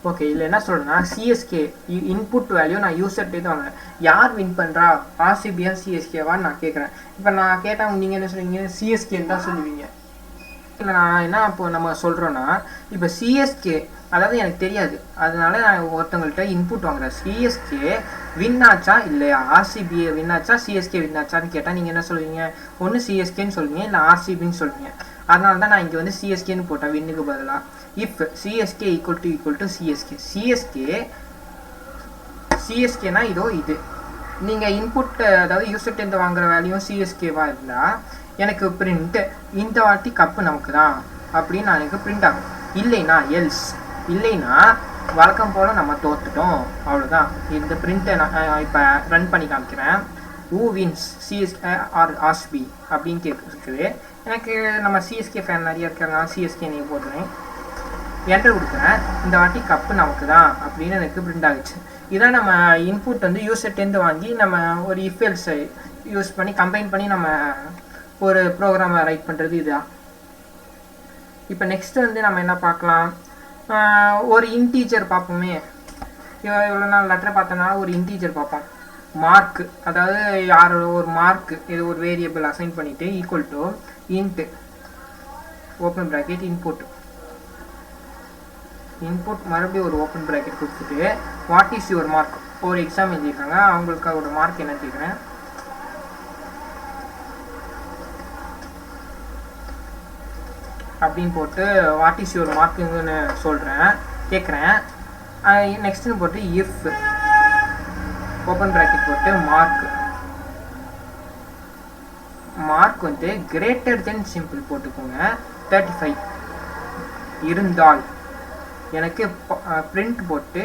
[SPEAKER 1] ஓகே, இதில் என்ன சொல்கிறேன்னா சிஎஸ்கே இன்புட் வேல்யூ நான் யூசர்கிட்டே வாங்குறேன். யார் வின் பண்ணுறா, ஆர்சிபியா சிஎஸ்கேவான்னு நான் கேட்குறேன். இப்போ நான் கேட்டால் நீங்கள் என்ன சொல்லுவீங்க, சிஎஸ்கேன்னு தான் சொல்லுவீங்க. இல்லை நான் என்ன இப்போ நம்ம சொல்கிறோன்னா, இப்போ சிஎஸ்கே அதாவது எனக்கு தெரியாது, அதனால நான் ஒருத்தவங்கள்ட்ட இன்புட் வாங்குறேன். சிஎஸ்கே வின் ஆச்சா இல்லையா, ஆர்சிபியை வின் ஆச்சா சிஎஸ்கே வின் ஆச்சான்னு கேட்டால் நீங்கள் என்ன சொல்லுவீங்க, ஒன்று சிஎஸ்கேன்னு சொல்லுவீங்க இல்லை ஆர்சிபின்னு சொல்லுவீங்க. அதனால தான் நான் இங்கே வந்து சிஎஸ்கேன்னு போட்டேன் வின்னுக்கு பதிலாக. இஃப் சிஎஸ்கே ஈக்குவல் டு சிஎஸ்கேனா இதோ இது நீங்கள் இன்புட் அதாவது யூசர்கிட்ட வாங்குற வேல்யூ சிஎஸ்கேவாக இருந்தால் எனக்கு பிரிண்ட் இந்த வாட்டி கப்பு நமக்கு தான் அப்படின்னு நான் எனக்கு பிரிண்ட் ஆகும். இல்லைனா எல்ஸ், இல்லைன்னா வழக்கம் போல் நம்ம தோத்துட்டோம், அவ்வளோதான். இந்த பிரிண்ட்டை நான் இப்போ ரன் பண்ணி காமிக்கிறேன். ஊ வின்ஸ் சிஎஸ்கே ஆர் ஆர்சிபி அப்படின்னு கேட்குறது. எனக்கு நம்ம சிஎஸ்கே ஃபேன் நிறைய இருக்கிறதுனால சிஎஸ்கே நீங்கள் போட்டுறேன், என்டர் கொடுக்குறேன். இந்த வாட்டி கப்பு நமக்கு தான் அப்படின்னு எனக்கு பிரிண்ட் ஆகிடுச்சு. இதான் நம்ம இன்புட் வந்து யூசர்ட்டேருந்து வாங்கி நம்ம ஒரு இஃபெல்ஸை யூஸ் பண்ணி கம்பைன் பண்ணி நம்ம ஒரு ப்ரோக்ராமை ரைட் பண்ணுறது இதுதான். இப்போ நெக்ஸ்ட் வந்து நம்ம என்ன பார்க்கலாம், ஒரு இன்டீஜர் பார்ப்போமே. இவ்வளோ நாள் லெட்டர் பார்த்தோம்னால ஒரு இன்டீஜர் பார்ப்போம். மார்க்கு, அதாவது யாரோட ஒரு மார்க்கு இது ஒரு வேரியபிள் அசைன் பண்ணிவிட்டு equal to int open bracket input மறுபடியும் ஒரு ஓப்பன் ப்ராக்கெட் கொடுத்துட்டு வாட் இஸ் யுவர் மார்க். ஒரு எக்ஸாம் எழுதியிருக்காங்க, அவங்களுக்கு ஒரு மார்க் என்ன கேட்குறேன், அப்படின்னு போட்டு வாட் இஸ் யுவர் மார்க்குன்னு சொல்கிறேன் கேட்குறேன். நெக்ஸ்ட்னு போட்டு இஃப் ஓப்பன் ப்ராக்கெட் போட்டு மார்க் வந்து கிரேட்டர் தென் சிம்பிள் போட்டுக்கோங்க 35 இருந்தால் எனக்கு பிரிண்ட் போட்டு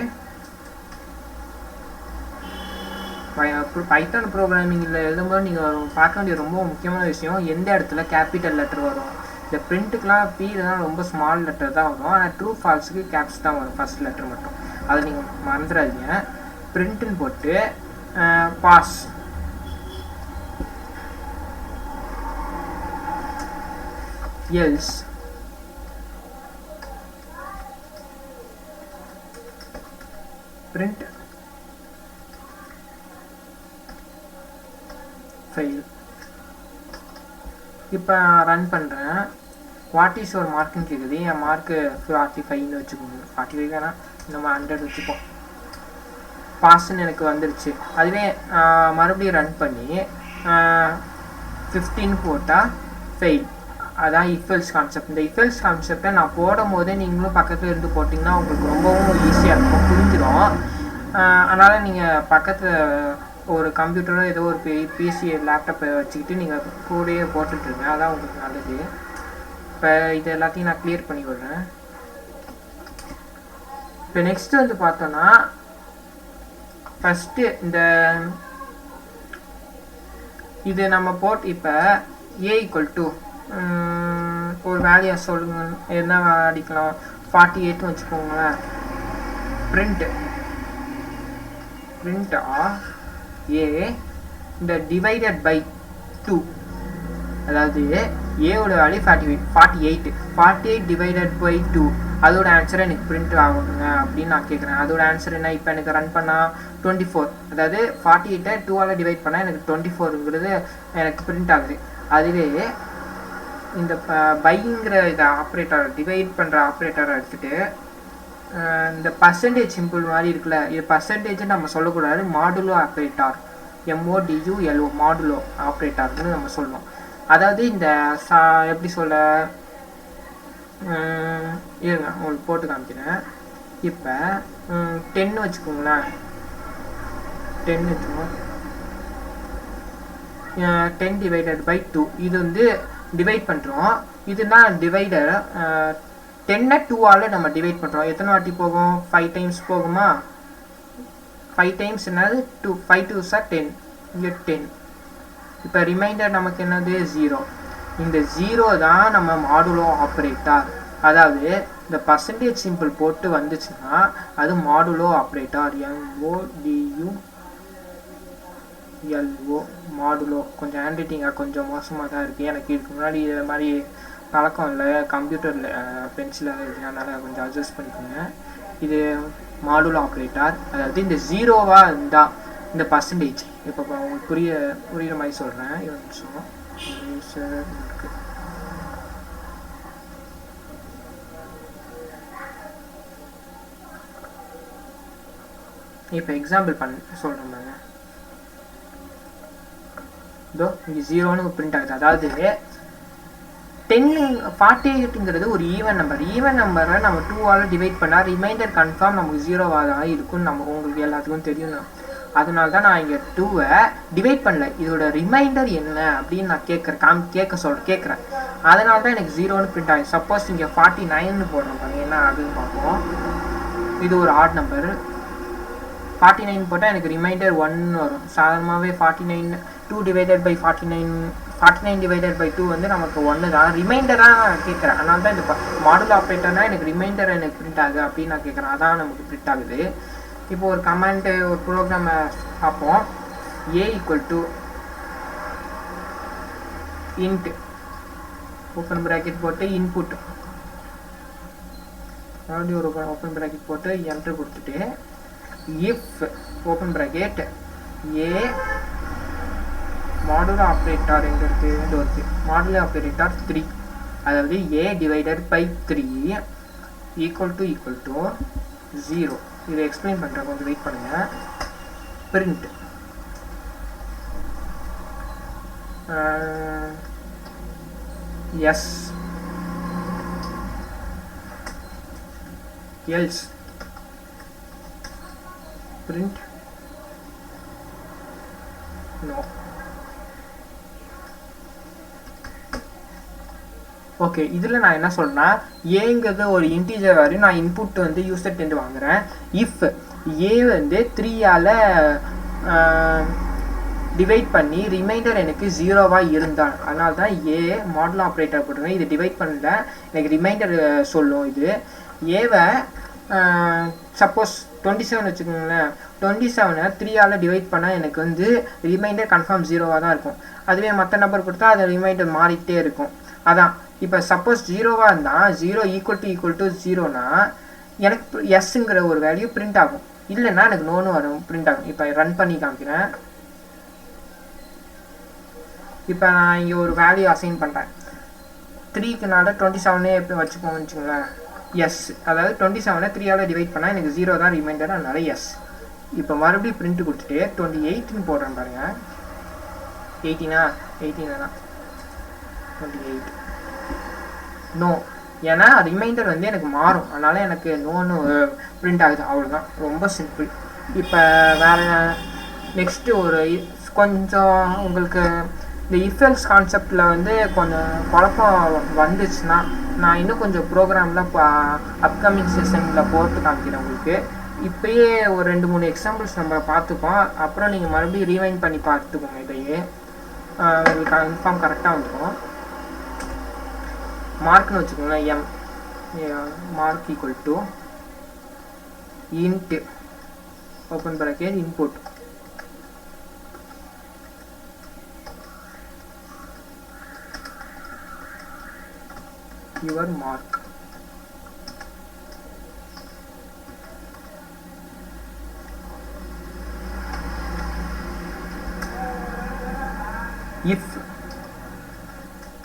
[SPEAKER 1] பைத்தான் ப்ரோக்ராமிங்கில் எழுதும்போது நீங்கள் பார்க்க வேண்டிய ரொம்ப முக்கியமான விஷயம் எந்த இடத்துல கேபிட்டல் லெட்டர் வரும். இந்த பிரிண்ட்டுக்கெலாம் பீலாம் ரொம்ப ஸ்மால் லெட்டர் தான் வரும், ஆனால் ட்ரூ ஃபால்ஸுக்கு கேப்ஸ் தான் வரும், ஃபர்ஸ்ட் லெட்டர் மட்டும். அதை நீங்கள் மறந்துடாதீங்க. பிரிண்ட்டுன்னு போட்டு பாஸ் எல்ஸ் print fail. இப்போ ரன் பண்ணுறேன். வாட் இஸ் ஒரு மார்க்குன்னு கேட்குது. என் மார்க்கு 45ன்னு வச்சுக்கோங்க, 45 வேணாம், நம்ம 100 வச்சுப்போம். பாஸ்ன்னு எனக்கு வந்துருச்சு. அதுவே மறுபடியும் ரன் பண்ணி 15 போட்டால் ஃபெயில். அதான் இஃபெல்ஸ் கான்செப்ட். இந்த இஃபெல்ஸ் கான்செப்டை நான் போடும் போதே நீங்களும் பக்கத்தில் இருந்து போட்டிங்கன்னா உங்களுக்கு ரொம்பவும் ஈஸியாக இருக்கும், புரிஞ்சிடும். அதனால் நீங்கள் பக்கத்தில் ஒரு கம்ப்யூட்டரோ ஏதோ ஒரு பிசி லேப்டாப்பை வச்சுக்கிட்டு நீங்கள் கூடயே போட்டுட்ருங்க, அதான் உங்களுக்கு நல்லது. இப்போ இது எல்லாத்தையும் நான் கிளியர் பண்ணி விடுறேன். இப்போ நெக்ஸ்ட்டு வந்து பார்த்தோன்னா ஃபஸ்ட்டு இந்த இது நம்ம போட்டு இப்போ ஏ ஈக்குவல் டு ஒரு வேல்யூ சொல்லுங்க, என்ன அடிக்கலாம், 48 வச்சுக்கோங்களேன். பிரிண்டா ஏ இந்த டிவைடட் பை 2, அதாவது ஏவோட வேல்யூ 48 டிவைடட் பை 2, அதோட ஆன்சர் எனக்கு பிரிண்ட் ஆகுங்க அப்படின்னு நான் கேட்குறேன். அதோட ஆன்சர் என்ன, இப்போ எனக்கு ரன் பண்ணால் 24, அதாவது 48 2ஆல் டிவைட் பண்ணால் எனக்கு 24ங்கிறது எனக்கு பிரிண்ட் ஆகுது. அதுவே இந்த பைங்கிற இதை ஆப்ரேட்டர் டிவைட் பண்ணுற ஆப்ரேட்டரை எடுத்துகிட்டு இந்த பர்சன்டேஜ் சிம்பிள் மாதிரி இருக்குல்ல, இது பர்சன்டேஜ் நம்ம சொல்லக்கூடாது, மாடுலோ ஆப்ரேட்டார், MODULO மாடுலோ ஆப்ரேட்டார்னு நம்ம சொல்லணும். அதாவது இந்த எப்படி சொல்ல, இருங்க உங்களுக்கு போட்டு காமிக்கிறேன். இப்போ 10 வச்சுக்கோங்களேன், 10 வச்சுக்கோங்க, 10 டிவைடட் பை 2, இது வந்து டிவைட் பண்ணுறோம். இதுனா டிவைடர் 10 2ஆல் நம்ம டிவைட் பண்ணுறோம். எத்தனை வாட்டி போகும், 5 டைம்ஸ் போகுமா, 5 டைம்ஸ் என்னது 2, 5 2s are 10, இங்கே 10. இப்போ ரிமைண்டர் நமக்கு என்னது 0. இந்த 0 தான் நம்ம மாடுலோ ஆப்ரேட்டார். அதாவது இந்த பர்சன்டேஜ் சிம்பிள் போட்டு வந்துச்சுன்னா அது மாடுலோ ஆப்ரேட்டார், MODULO மாடுலோ. கொஞ்சம் ஹேண்ட் ரைட்டிங்காக கொஞ்சம் மோசமாக தான் இருக்குது, எனக்கு இதுக்கு முன்னாடி இது மாதிரி பழக்கம் இல்லை, கம்ப்யூட்டரில் பென்சில் அதனால் கொஞ்சம் அட்ஜஸ்ட் பண்ணிக்கோங்க. இது மாடுலோ ஆப்ரேட்டர், அதாவது இந்த ஜீரோவாக இருந்தால் இந்த பர்சன்டேஜ், இப்போ உங்களுக்கு புரியுற மாதிரி சொல்கிறேன். ஒரு நிமிஷம். இப்போ எக்ஸாம்பிள் சொல்கிறேன் பாருங்க. இதோ இங்கே 0ன்னு பிரிண்ட் ஆகுது. அதாவது 48ங்கிறது ஒரு ஈவன் நம்பர். ஈவன் நம்பரை நம்ம 2ஆல் டிவைட் பண்ணால் ரிமைண்டர் கன்ஃபார்ம் நமக்கு 0வாக தான் இருக்குன்னு உங்களுக்கு எல்லாத்துக்கும் தெரியும். அதனால தான் நான் இங்கே 2வை டிவைட் பண்ணல, இதோட ரிமைண்டர் என்ன அப்படின்னு நான் கேட்குறேன். அதனால தான் எனக்கு 0ன்னு பிரிண்ட் ஆகுது. சப்போஸ் இங்கே 49ன்னு போடுறோம் பாருங்க, என்ன ஆகுதுன்னு பார்ப்போம். இது ஒரு ஆட் நம்பர். 49 போட்டால் எனக்கு ரிமைண்டர் 1 வரும். சாதாரணமாகவே 49 2 டிவைடட் பை 49 டிவைடட் பை 2 வந்து நமக்கு 1 தான். ரிமைண்டராக கேட்குறேன். அதனால தான் இந்த மாடுலோ ஆப்ரேட்டர்னா எனக்கு ரிமைண்டர் எனக்கு பிரிண்ட் ஆகுது அப்படின்னு நான் கேட்குறேன். அதான் நமக்கு பிரிண்ட் ஆகுது. இப்போ ஒரு கமெண்ட்டு ஒரு ப்ரோக்ராமை பார்ப்போம். a = int ஓப்பன் ப்ராக்கெட் போட்டு இன்புட், மறுபடியும் ஒரு ஓப்பன் ப்ராக்கெட் போட்டு என்ட்ரு கொடுத்துட்டு if open bracket a modulo operator எங்கே இருக்குது, மாடுலோ ஆப்ரேட்டர் 3, அதாவது a டிவைடட் பை 3 = 0. இதை எக்ஸ்பிளைன் பண்ணுறேன், கொஞ்சம் வெயிட் பண்ணுங்கள். Print yes else print no. Okay, இதில் நான் என்ன சொல்றேன்னா, ஏங்கிறது ஒரு இன்டீஜர் வேல்யூ, நான் இன்புட் வந்து யூசர்ட்டேருந்து வாங்குறேன். இஃப் ஏ வந்து 3ஆல் டிவைட் பண்ணி ரிமைண்டர் எனக்கு 0வாக இருந்தால், அதனால தான் ஏ மாடுலோ ஆப்ரேட்டர் போட்டுருக்கேன். இது டிவைட் பண்ணல, எனக்கு ரிமைண்டர் சொல்லும். இது ஏவை சப்போஸ் 27 வச்சுக்கோங்களேன், 27-ஐ 3ஆல் டிவைட் பண்ணால் எனக்கு வந்து ரிமைண்டர் கன்ஃபார்ம் 0வாக தான் இருக்கும். அதுவே மற்ற நம்பர் கொடுத்தா அது ரிமைண்டர் மாறிக்கிட்டே இருக்கும். அதான் இப்போ சப்போஸ் 0வாக இருந்தால் 0 = 0னா எனக்கு எஸ்ங்கிற ஒரு வேல்யூ பிரிண்ட் ஆகும். இல்லைன்னா எனக்கு நோன்னு வரும், பிரிண்ட் ஆகும். இப்போ ரன் பண்ணி காமிக்கிறேன். இப்போ நான் இங்கே ஒரு வேல்யூ அசைன் பண்ணுறேன். 3க்குனால 27 எப்படி வச்சுக்கோன்னு வச்சுக்கோங்களேன், எஸ். அதாவது 27-ஐ 3ஆல் டிவைட் பண்ணால் எனக்கு 0 தான் ரிமைண்டர், அதனால எஸ். இப்போ மறுபடியும் பிரிண்ட் கொடுத்துட்டு 28ன்னு போடுறேன் பாருங்கள். 18 தான் 28 நோ, ஏன்னா ரிமைண்டர் வந்து எனக்கு மாறும், அதனால எனக்கு நோன்னு பிரிண்ட் ஆகுது. அவ்வளோதான், ரொம்ப சிம்பிள். இப்போ வேறு நெக்ஸ்ட்டு ஒரு கொஞ்சம் உங்களுக்கு இந்த இஃபெல்ஸ் கான்செப்டில் வந்து கொஞ்சம் குழப்பம் வந்துச்சுன்னா நான் இன்னும் கொஞ்சம் ப்ரோக்ராமில் அப்கமிங் செஷனில் போட்டு காமிக்கிறேன் உங்களுக்கு. இப்போயே ஒரு 2-3 எக்ஸாம்பிள்ஸ் நம்ம பார்த்துப்போம். அப்புறம் நீங்கள் மறுபடியும் ரீவைண்ட் பண்ணி பார்த்துக்கோங்க. இதையே உங்களுக்கு கன்ஃபார்ம் கரெக்டாக வந்துடும். மார்க்னு வச்சுக்கோங்களேன், M mark = int open bracket input your mark. If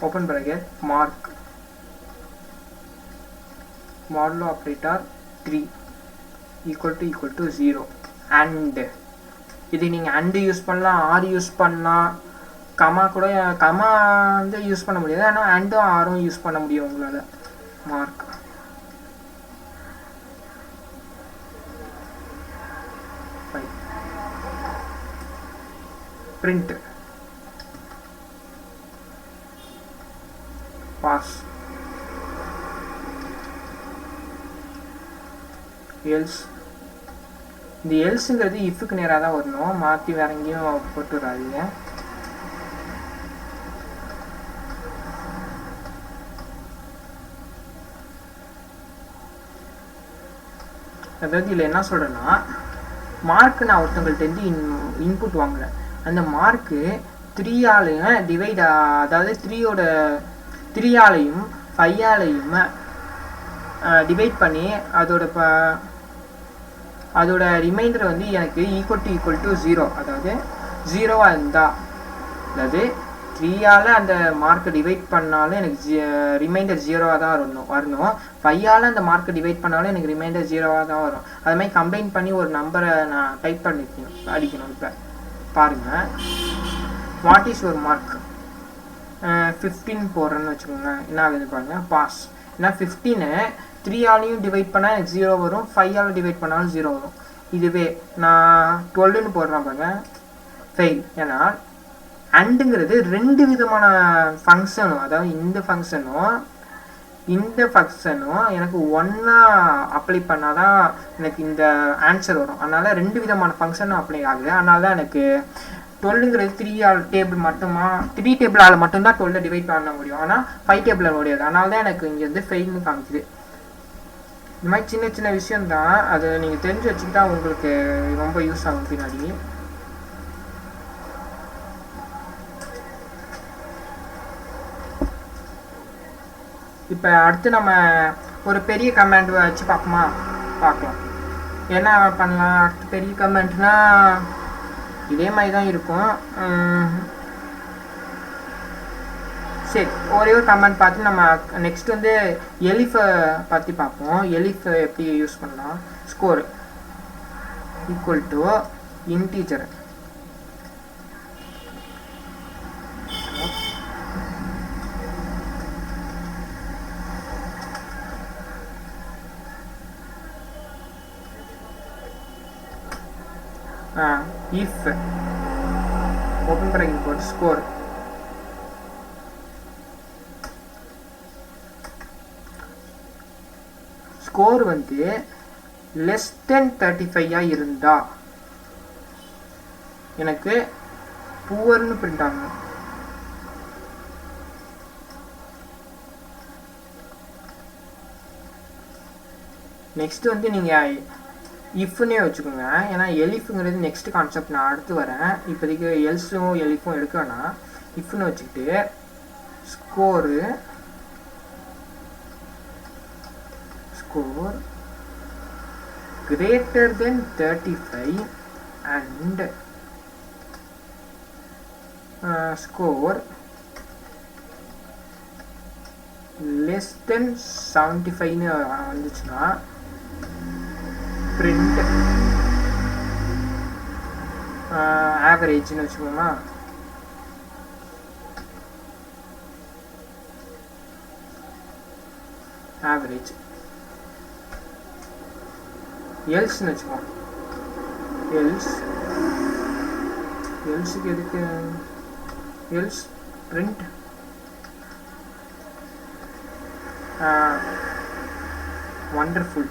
[SPEAKER 1] open bracket mark modulo operator 3 = 0 and இது நீங்கள் அண்டு யூஸ் பண்ணலாம், ஆர் யூஸ் பண்ணலாம், கமா கூட கமா வந்து யூஸ் பண்ண முடியாது, ஆனால் அண்டும் ஆரும் யூஸ் பண்ண முடியும் உங்களால். Mark print pass else. இந்த எல்ஸுங்கிறது இஃப்க்கு நேராக தான் வரணும், மாற்றி வேற எங்கேயும் போட்டு வராதீங்க. அதாவது இதில் என்ன சொல்கிறேன்னா, மார்க்கு நான் ஒருத்தவங்கள்ட்டேருந்து இன்புட் வாங்குறேன். அந்த மார்க்கு 3ஆலையும் டிவைட், அதாவது 3ஆலையும் 5ஆலையும் டிவைட் பண்ணி அதோட அதோட ரிமைண்டர் வந்து எனக்கு ஈக்குவல் டு 0, அதாவது 0வாக இருந்தால், அதாவது 3ஆல் அந்த மார்க்கை டிவைட் பண்ணாலும் எனக்கு ரிமைண்டர் 0வாக தான் வரணும். 5ஆல் அந்த மார்க்கை டிவைட் பண்ணாலும் எனக்கு ரிமைண்டர் 0வாக தான் வரும். அது மாதிரி கம்பைன் பண்ணி ஒரு நம்பரை நான் டைப் அடிக்கணும். இப்போ பாருங்கள், வாட் இஸ் ஒரு மார்க்? 15 போடுறேன்னு வச்சுக்கோங்க. என்ன ஆகுது பாருங்கள், பாஸ். ஏன்னா 15 3ஆலையும் டிவைட் பண்ணால் எனக்கு 0 வரும், 5ஆல் டிவைட் பண்ணாலும் 0 வரும். இதுவே நான் 12ன்னு போடுறேன் பாருங்க, ஃபெயில். ஏன்னா அண்டுங்கிறது 2 விதமான ஃபங்க்ஷனும், அதாவது இந்த ஃபங்க்ஷனும் எனக்கு ஒன்றா அப்ளை பண்ணால் தான் எனக்கு இந்த ஆன்சர் வரும். அதனால் 2 விதமான ஃபங்க்ஷனும் அப்ளை ஆகுது. அதனால தான் எனக்கு 12ங்கிறது 3 டேபிள் மட்டுமா, 3 டேபிளால் மட்டும்தான் 12 டிவைட் பண்ண முடியும். ஆனால் 5 டேபிளில் முடியாது. அதனால தான் எனக்கு இங்கே வந்து ஃபெயில்னு காமிக்குது. இந்த மாதிரி சின்ன சின்ன விஷயம்தான், அதை நீங்கள் தெரிஞ்சு வச்சுக்கிட்டா உங்களுக்கு ரொம்ப யூஸ் ஆகும் பின்னாடி. இப்போ அடுத்து நம்ம ஒரு பெரிய கமெண்ட் வச்சு பார்க்கலாம். என்ன பண்ணலாம்? அடுத்து பெரிய கமெண்ட்னா இதே மாதிரி தான் இருக்கும். சரி, ஒரே ஒரு கமெண்ட் பார்த்து நம்ம நெக்ஸ்ட் வந்து எலிஃபை பற்றி பார்ப்போம். எலிஃப் எப்படி யூஸ் பண்ணலாம்? Score equal to integer if open bracket quote score வந்து less than 35 இருந்தா எனக்கு புவர்னு பிரிண்ட் ஆகும். நெக்ஸ்ட் வந்து நீங்க இஃப்னே வச்சுக்கோங்க. ஏன்னா எலிஃப்ங்கிறது நெக்ஸ்ட் கான்செப்ட் நான் அடுத்து வரேன். இப்போதைக்கு எல்ஸும் எலிஃபும் எடுக்க வேணாம். இஃப்னு வச்சுக்கிட்டு score greater than 35 and score less than 75 வந்துச்சுன்னா print ஆவரேஜ்னு வச்சுக்கோங்களா. ஆவரேஜ் எல்ஸ்னு வச்சுக்கோம். எல்ஸுக்கு எதுக்கு எல்ஸ் print wonderful.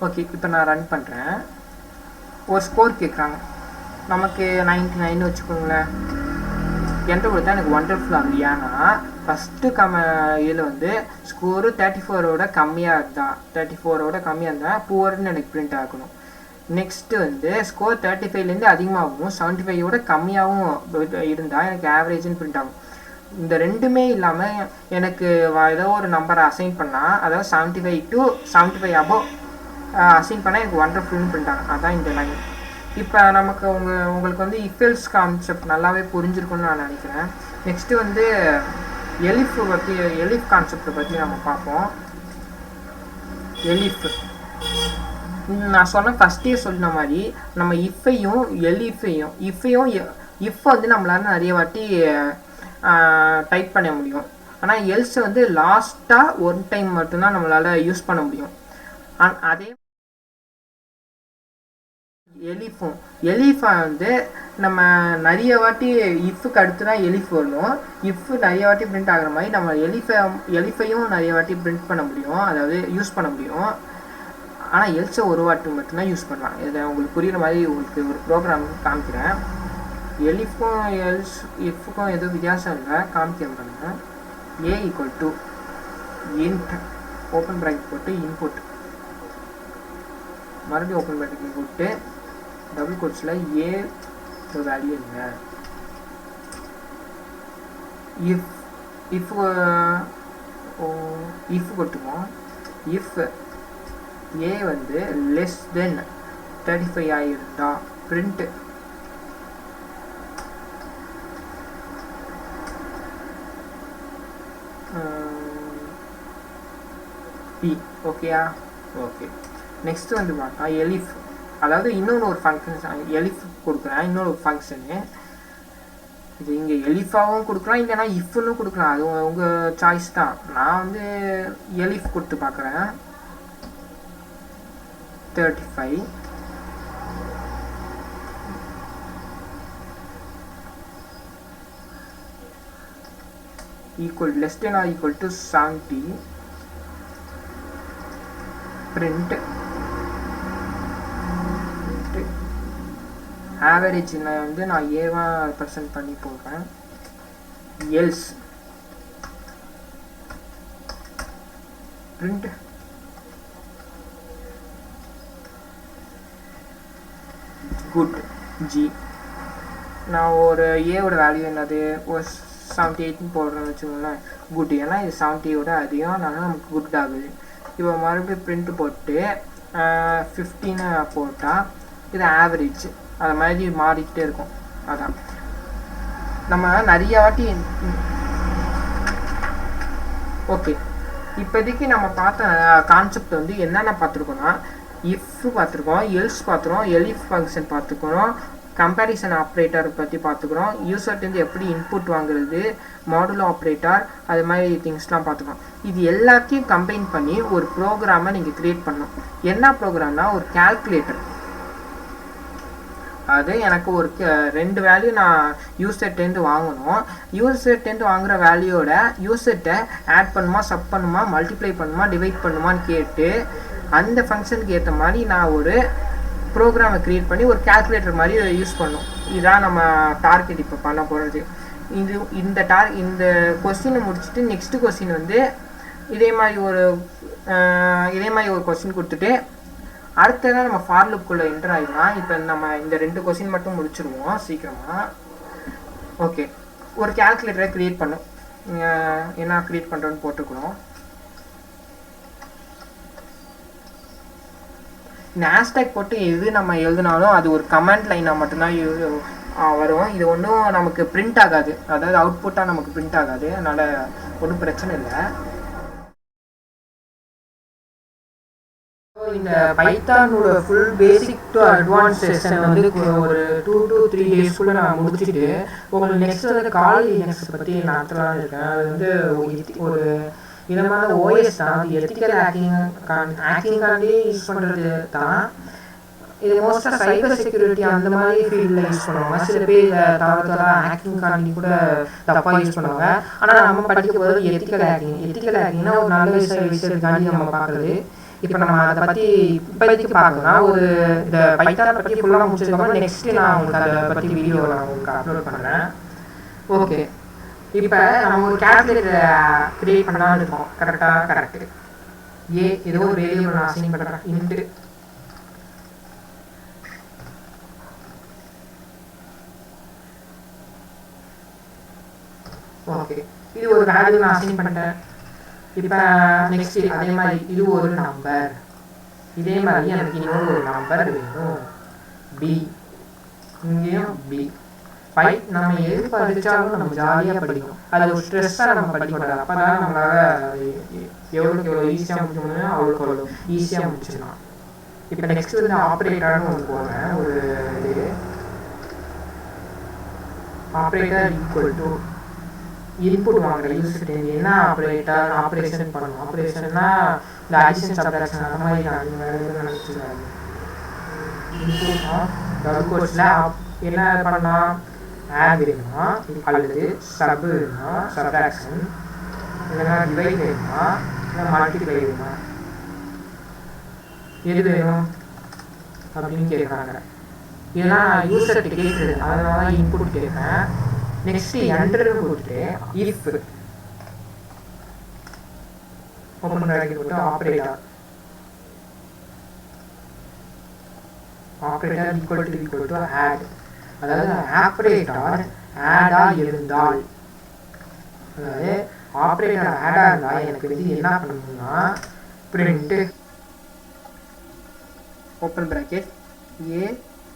[SPEAKER 1] ஓகே, இப்போ நான் ரன் பண்ணுறேன். ஒரு ஸ்கோர் கேட்குறாங்க, நமக்கு 99 வச்சுக்கோங்களேன். என்கிட்ட கொடுத்தா எனக்கு ஒண்டர்ஃபுல் ஆகுது. ஏன்னா ஃபஸ்ட்டு இதில் வந்து ஸ்கோரு 34ஓட கம்மியாக இருந்தால் புவர்னு எனக்கு பிரிண்ட் ஆகணும். நெக்ஸ்ட்டு வந்து ஸ்கோர் 35லேருந்து அதிகமாகவும் 75ஓட கம்மியாகவும் இருந்தால் எனக்கு ஆவரேஜ்னு பிரிண்ட் ஆகும். இந்த ரெண்டுமே இல்லாமல் எனக்கு ஏதோ ஒரு நம்பரை அசைன் பண்ணால், அதாவது 75 to 75 above அசைன் பண்ணால் எனக்கு ஒண்டர்ஃபுல்னு பிரிண்ட் ஆகும். அதான் இந்த லைன். இப்போ நமக்கு உங்களுக்கு வந்து இஃபெல்ஸ் கான்செப்ட் நல்லாவே புரிஞ்சிருக்குன்னு நான் நினைக்கிறேன். நெக்ஸ்ட்டு வந்து எலிஃப் கான்செப்டை பற்றி நம்ம பார்ப்போம். எலிஃப் நான் சொன்ன ஃபஸ்ட்டே சொன்ன மாதிரி நம்ம இஃப்பையும் இஃப் வந்து நம்மளால நிறைய வாட்டி டைப் பண்ண முடியும். ஆனால் எல்ஸை வந்து லாஸ்ட்டாக ஒன் டைம் மட்டும்தான் நம்மளால் யூஸ் பண்ண முடியும். அதே எலிஃபை வந்து நம்ம நிறைய வாட்டி இஃப்க்கு அடுத்து தான் எலிஃப் வரணும். இஃப் நிறைய வாட்டி பிரிண்ட் ஆகிற மாதிரி நம்ம எலிஃபையும் நிறைய வாட்டி பிரிண்ட் பண்ண முடியும், அதாவது யூஸ் பண்ண முடியும். ஆனால் எல்ஸை ஒரு வாட்டி மட்டும்தான் யூஸ் பண்ணலாம். இதை உங்களுக்கு புரிகிற மாதிரி உங்களுக்கு ஒரு ப்ரோக்ராம் காமிக்கிறேன். எலிஃபும் இஃப்க்கும் எதுவும் வித்தியாசம் இல்லை, காமிக்கிறேன் பாருங்க. A equal to int open bracket போட்டு இன்புட், மறுபடியும் ஓப்பன் பிராக்கெட் போட்டு டபுள் கோட்ஸில் ஏ வேல்யூ இல்லை. இஃப் இஃப் கொடுத்துக்குவோம். இஃப் ஏ வந்து லெஸ் தென் 35 ஆகிருந்தா பிரிண்ட் பி. ஓகேயா? ஓகே. நெக்ஸ்ட் வந்து பார்த்தா எலிஃப், அதாவது இன்னொன்று ஒரு ஃபங்க்ஷன் எலிஃப் கொடுக்குறேன். இன்னொரு ஃபங்க்ஷனு இது இங்கே எலிஃபாகவும் கொடுக்கலாம், இல்லைன்னா இஃப்னு கொடுக்கலாம், அது உங்கள் சாய்ஸ் தான். நான் வந்து எலிஃப் கொடுத்து பார்க்குறேன். 35 equal less than or equal to 70 print average வந்து நான் ஏவா ரெப்ரசன்ட் பண்ணி போடுறேன். Else print good g. நான் ஒரு ஏவோட வேல்யூ என்னது ஒரு 78 போடுறேன்னு வச்சுக்கோங்களேன். குட், ஏன்னா இது 70யோட அதிகம், அதனால் நமக்கு குட் ஆகுது. இப்போ மறுபடியும் பிரிண்ட் போட்டு 15 போட்டால் இது ஆவரேஜ், அது மாதிரி மாறிக்கிட்டே இருக்கும். அதான் நம்ம நிறைய வாட்டி. ஓகே, இப்போதைக்கு நம்ம பார்த்த கான்செப்ட் வந்து என்னென்ன பார்த்துருக்கோன்னா, இஃப் பார்த்துருக்கோம், எல்ஸ் பார்த்துருக்கோம், எலிஃப் ஃபங்க்ஷன் பார்த்துக்கிறோம், கம்பேரிசன் ஆப்ரேட்டர் பற்றி பார்த்துக்கிறோம், யூசர்ட்டேருந்து எப்படி இன்புட் வாங்குறது, மாடுலோ ஆப்ரேட்டர், அது மாதிரி திங்ஸ்லாம் பார்த்துக்கிறோம். இது எல்லாத்தையும் கம்பைன் பண்ணி ஒரு ப்ரோக்ராமை நீங்கள் க்ரியேட் பண்ணணும். என்ன ப்ரோக்ராம்னா ஒரு கால்குலேட்டர். அது எனக்கு ஒரு 2 வேல்யூ நான் யூசர்ட்டேருந்து வாங்கணும். யூசர்ட்டேருந்து வாங்குகிற வேல்யூவோட யூசர்ட்டை ஆட் பண்ணுமா, சப் பண்ணுமா, மல்டிப்ளை பண்ணுமா, டிவைட் பண்ணுமான்னு கேட்டு அந்த ஃபங்க்ஷனுக்கு ஏற்ற மாதிரி நான் ஒரு ப்ரோக்ராமை க்ரியேட் பண்ணி ஒரு கால்குலேட்டர் மாதிரி யூஸ் பண்ணணும். இதுதான் நம்ம டார்கெட் இப்போ பண்ண போகிறது. இந்த கொஸ்டினை முடிச்சுட்டு நெக்ஸ்ட் கொஸ்டின் வந்து இதே மாதிரி ஒரு கொஸ்டின் கொடுத்துட்டு அடுத்ததான் நம்ம ஃபார் லூப்குள்ளே என்டர் ஆகிடலாம். இப்போ நம்ம இந்த 2 கொஸ்டின் மட்டும் முடிச்சிடுவோம் சீக்கிரமாக. ஓகே, ஒரு கால்குலேட்டரை க்ரியேட் பண்ணோம். என்ன க்ரியேட் பண்ணுறோன்னு போட்டுக்கணும். ஹேஷ்டேக் போட்டு எது நம்ம எழுதினாலும் அது ஒரு கமெண்ட் லைனாக மட்டும்தான் வரும். இது ஒன்றும் நமக்கு பிரிண்ட் ஆகாது, அதாவது அவுட்புட்டாக நமக்கு பிரிண்ட் ஆகாது. அதனால் ஒன்றும் பிரச்சனை இல்லை. இந்த பைத்தானோட full basic to advance session வந்து ஒரு 2 to 3 டேஸ்க்குள்ளே நான் முடிச்சுட்டு உங்களுக்கு நெக்ஸ்ட் வந்து கால் லினக்ஸ் பற்றி நடத்தலான்னு இருக்கேன். அது வந்து ஒரு விதமான ஓஎஸ் தான். அது எத்திக்கல் ஹேக்கிங்காண்டி யூஸ் பண்ணுறது தான். இது மோஸ்ட்டாக சைபர் செக்யூரிட்டி அந்த மாதிரி ஃபீல்டில் யூஸ் பண்ணுவாங்க. சில பேர் தவறுதலாக ஹேக்கிங்காண்டி கூட தப்பாக யூஸ் பண்ணுவாங்க. ஆனால் நம்ம படிக்க போகிறது எத்திக்கல் ஹேக்கிங்னா ஒரு நல்ல விஷயத்துக்காண்டி நம்ம பார்க்குறது. இப்போ நம்ம அதை பற்றி இப்போதைக்கு பார்க்கலாம். ஒரு இந்த பைத்தானை பற்றி ஃபுல்லாக முடிச்சதுக்கப்புறம் நெக்ஸ்ட்டு நான் உங்களுக்கு அதை பற்றி வீடியோ நான் உங்களுக்கு அப்லோட் பண்ணுறேன். ஓகே, இப்போ நம்ம ஒரு கால்குலேட்டரை க்ரியேட் பண்ணலான்னு இருக்கோம். கரெக்டு. ஏதோ ஒரு வேரியபிள் நான் அசைன் பண்ணுறேன். இன்ட்டு ஓகே, இது ஒரு வேல்யூ நான் அசைன் பண்ணிட்டேன். இப்போ நெக்ஸ்ட் அதே மாதிரி இது ஒரு நம்பர். இதே மாதிரி எனக்கு இன்னொரு ஒரு நம்பர் வேணும், பி. இங்கேயும் பி. நம்ம எது படித்தாலும் நம்ம ஜாலியாக படிக்கணும். அது ஒரு ஸ்ட்ரெஸ்ஸாக நம்ம படிக்கக்கூடாது. அப்போ தான் நம்மளால் எவ்வளோக்கு எவ்வளோ ஈஸியாக முடிக்க முடியும் அவ்வளோக்கு அவ்வளோ ஈஸியாக முடிச்சிடலாம். இப்போ நெக்ஸ்ட் வந்து ஆப்ரேட்டர்னு ஒன்று போகிறேன். ஒரு இது ஆப்ரேட்டர் ஈக்குவல் டு இன்புட் வாங்குற யூசர்ட்டு என்ன ஆப்ரேஷன் பண்ணணும். ஆப்ரேஷன்னா இந்த அடிஷன் சப்ட்ராக்ஷன் அந்த மாதிரி நினச்சிருக்காங்க. இன்புட் டபுள் கோட்ஸில் என்ன பண்ணலாம், ஆட் வேணுமா அல்லது சப் வேணுமா, சப்ட்ராக்ஷன் இல்லைன்னா டிவைட் வேணுமா இல்லை மல்டிப்ளை வேணுமா, எது வேணும் அப்படின்னு கேட்குறாங்க. இதெல்லாம் யூசர்ட்டு கேட்குறது, அதனால தான் இன்புட் கேட்பேன். நெக்ஸ்ட் என்டர்னு போட்டு இஃப் ஓப்பன் பிராக்கெட் போட்டு ஆப்ரேட்டர் ஈக்குவல் டு ஆட். அதாவது ஆப்ரேட்டர் ஆடாக இருந்தால், அதாவது ஆப்ரேட்டர் ஆடாக இருந்தால் எனக்கு வந்து என்ன பண்ணணும்னா பிரிண்ட் ஓப்பன் ப்ராக்கெட் ஏ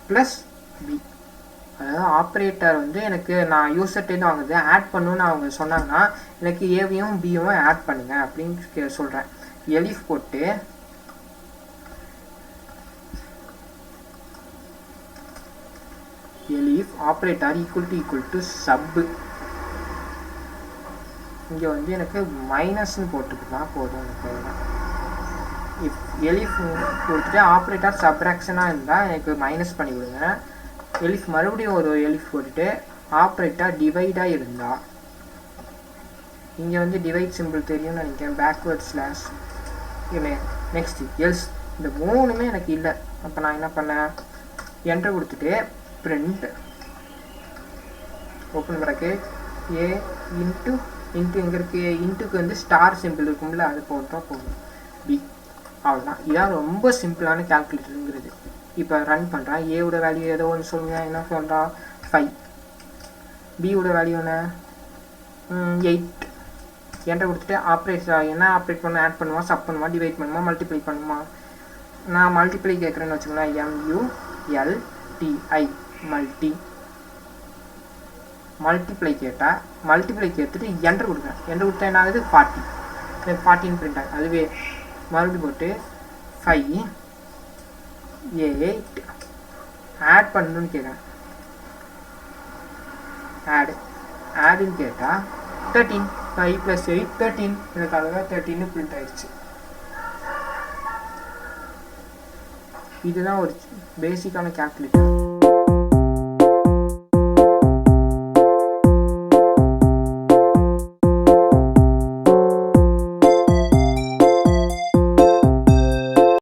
[SPEAKER 1] ப்ளஸ் பி. அதாவது ஆப்ரேட்டர் வந்து எனக்கு நான் யூசர்ட்டேருந்து வாங்குறது ஆட் பண்ணணுன்னு அவங்க சொன்னாங்கன்னா எனக்கு ஏவையும் பியும் ஆட் பண்ணுங்க அப்படின்னு சொல்கிறேன். எலிஃப் போட்டு எலிஃப் ஆப்ரேட்டர் ஈக்குவல் டு சப்பு. இங்கே வந்து எனக்கு மைனஸ்ன்னு போட்டுக்கலாம் போதும். எனக்கு இஃப் எலிஃப் கொடுத்துட்டு ஆப்ரேட்டர் சப்ராக்ஷனாக இருந்தால் எனக்கு மைனஸ் பண்ணி கொடுங்க. எலிஃப் மறுபடியும் ஒரு எலிஃப் போட்டுட்டு ஆப்ரேட்டர் டிவைடாக இருந்தால் இங்கே வந்து டிவைட் சிம்பிள் தெரியும்னு நினைக்கிறேன். பேக்வேர்ட் ஸ்லாஷ் இல்லை நெக்ஸ்ட்டு எல்ஸ். இந்த மூணுமே எனக்கு இல்லை. அப்போ நான் என்ன பண்ணேன் என்ட்ரு கொடுத்துட்டு print open bracket A into எங்கே இருக்குது இன்ட்டுக்கு வந்து ஸ்டார் சிம்பிள் இருக்கும்ல அது போட்டால் போதும் பி. அவ்வளோதான். இதான் ரொம்ப சிம்பிளான கால்குலேட்டருங்கிறது. இப்போ ரன் பண்ணுறேன். ஏவோட வேல்யூ ஏதோ ஒன்று சொல்லுங்கள். என்ன சொல்கிறா 5. பியோட வேல்யூ என்ன 8. என்கிட்ட கொடுத்துட்டு ஆப்ரேட் என்ன ஆப்ரேட் பண்ண ஆட் பண்ணுமா சப் பண்ணுமா டிவைட் பண்ணுமா மல்டிப்ளை பண்ணுமா. நான் மல்டிப்ளை கேட்குறேன்னு வச்சுக்கோங்களேன். MULTI மல்டிப்ளை கேட்டால் மல்டிப்ளை கேட்டுட்டு என்ட்ரு கொடுக்குறேன். என்ட்ரு கொடுத்தா என்ன ஆகுது 40. 14 பிரிண்ட் ஆகுது. அதுவே மறுபடியும் போட்டு 5 8 ஆட் பண்ணணும்னு கேட்குறேன். ஆடுன்னு கேட்டால் 13. 5 + 8 13. எனக்கு அதுதான் 13 பிரிண்ட் ஆயிடுச்சு. இதுதான் ஒரு பேசிக்கான கால்குலேட்டர்.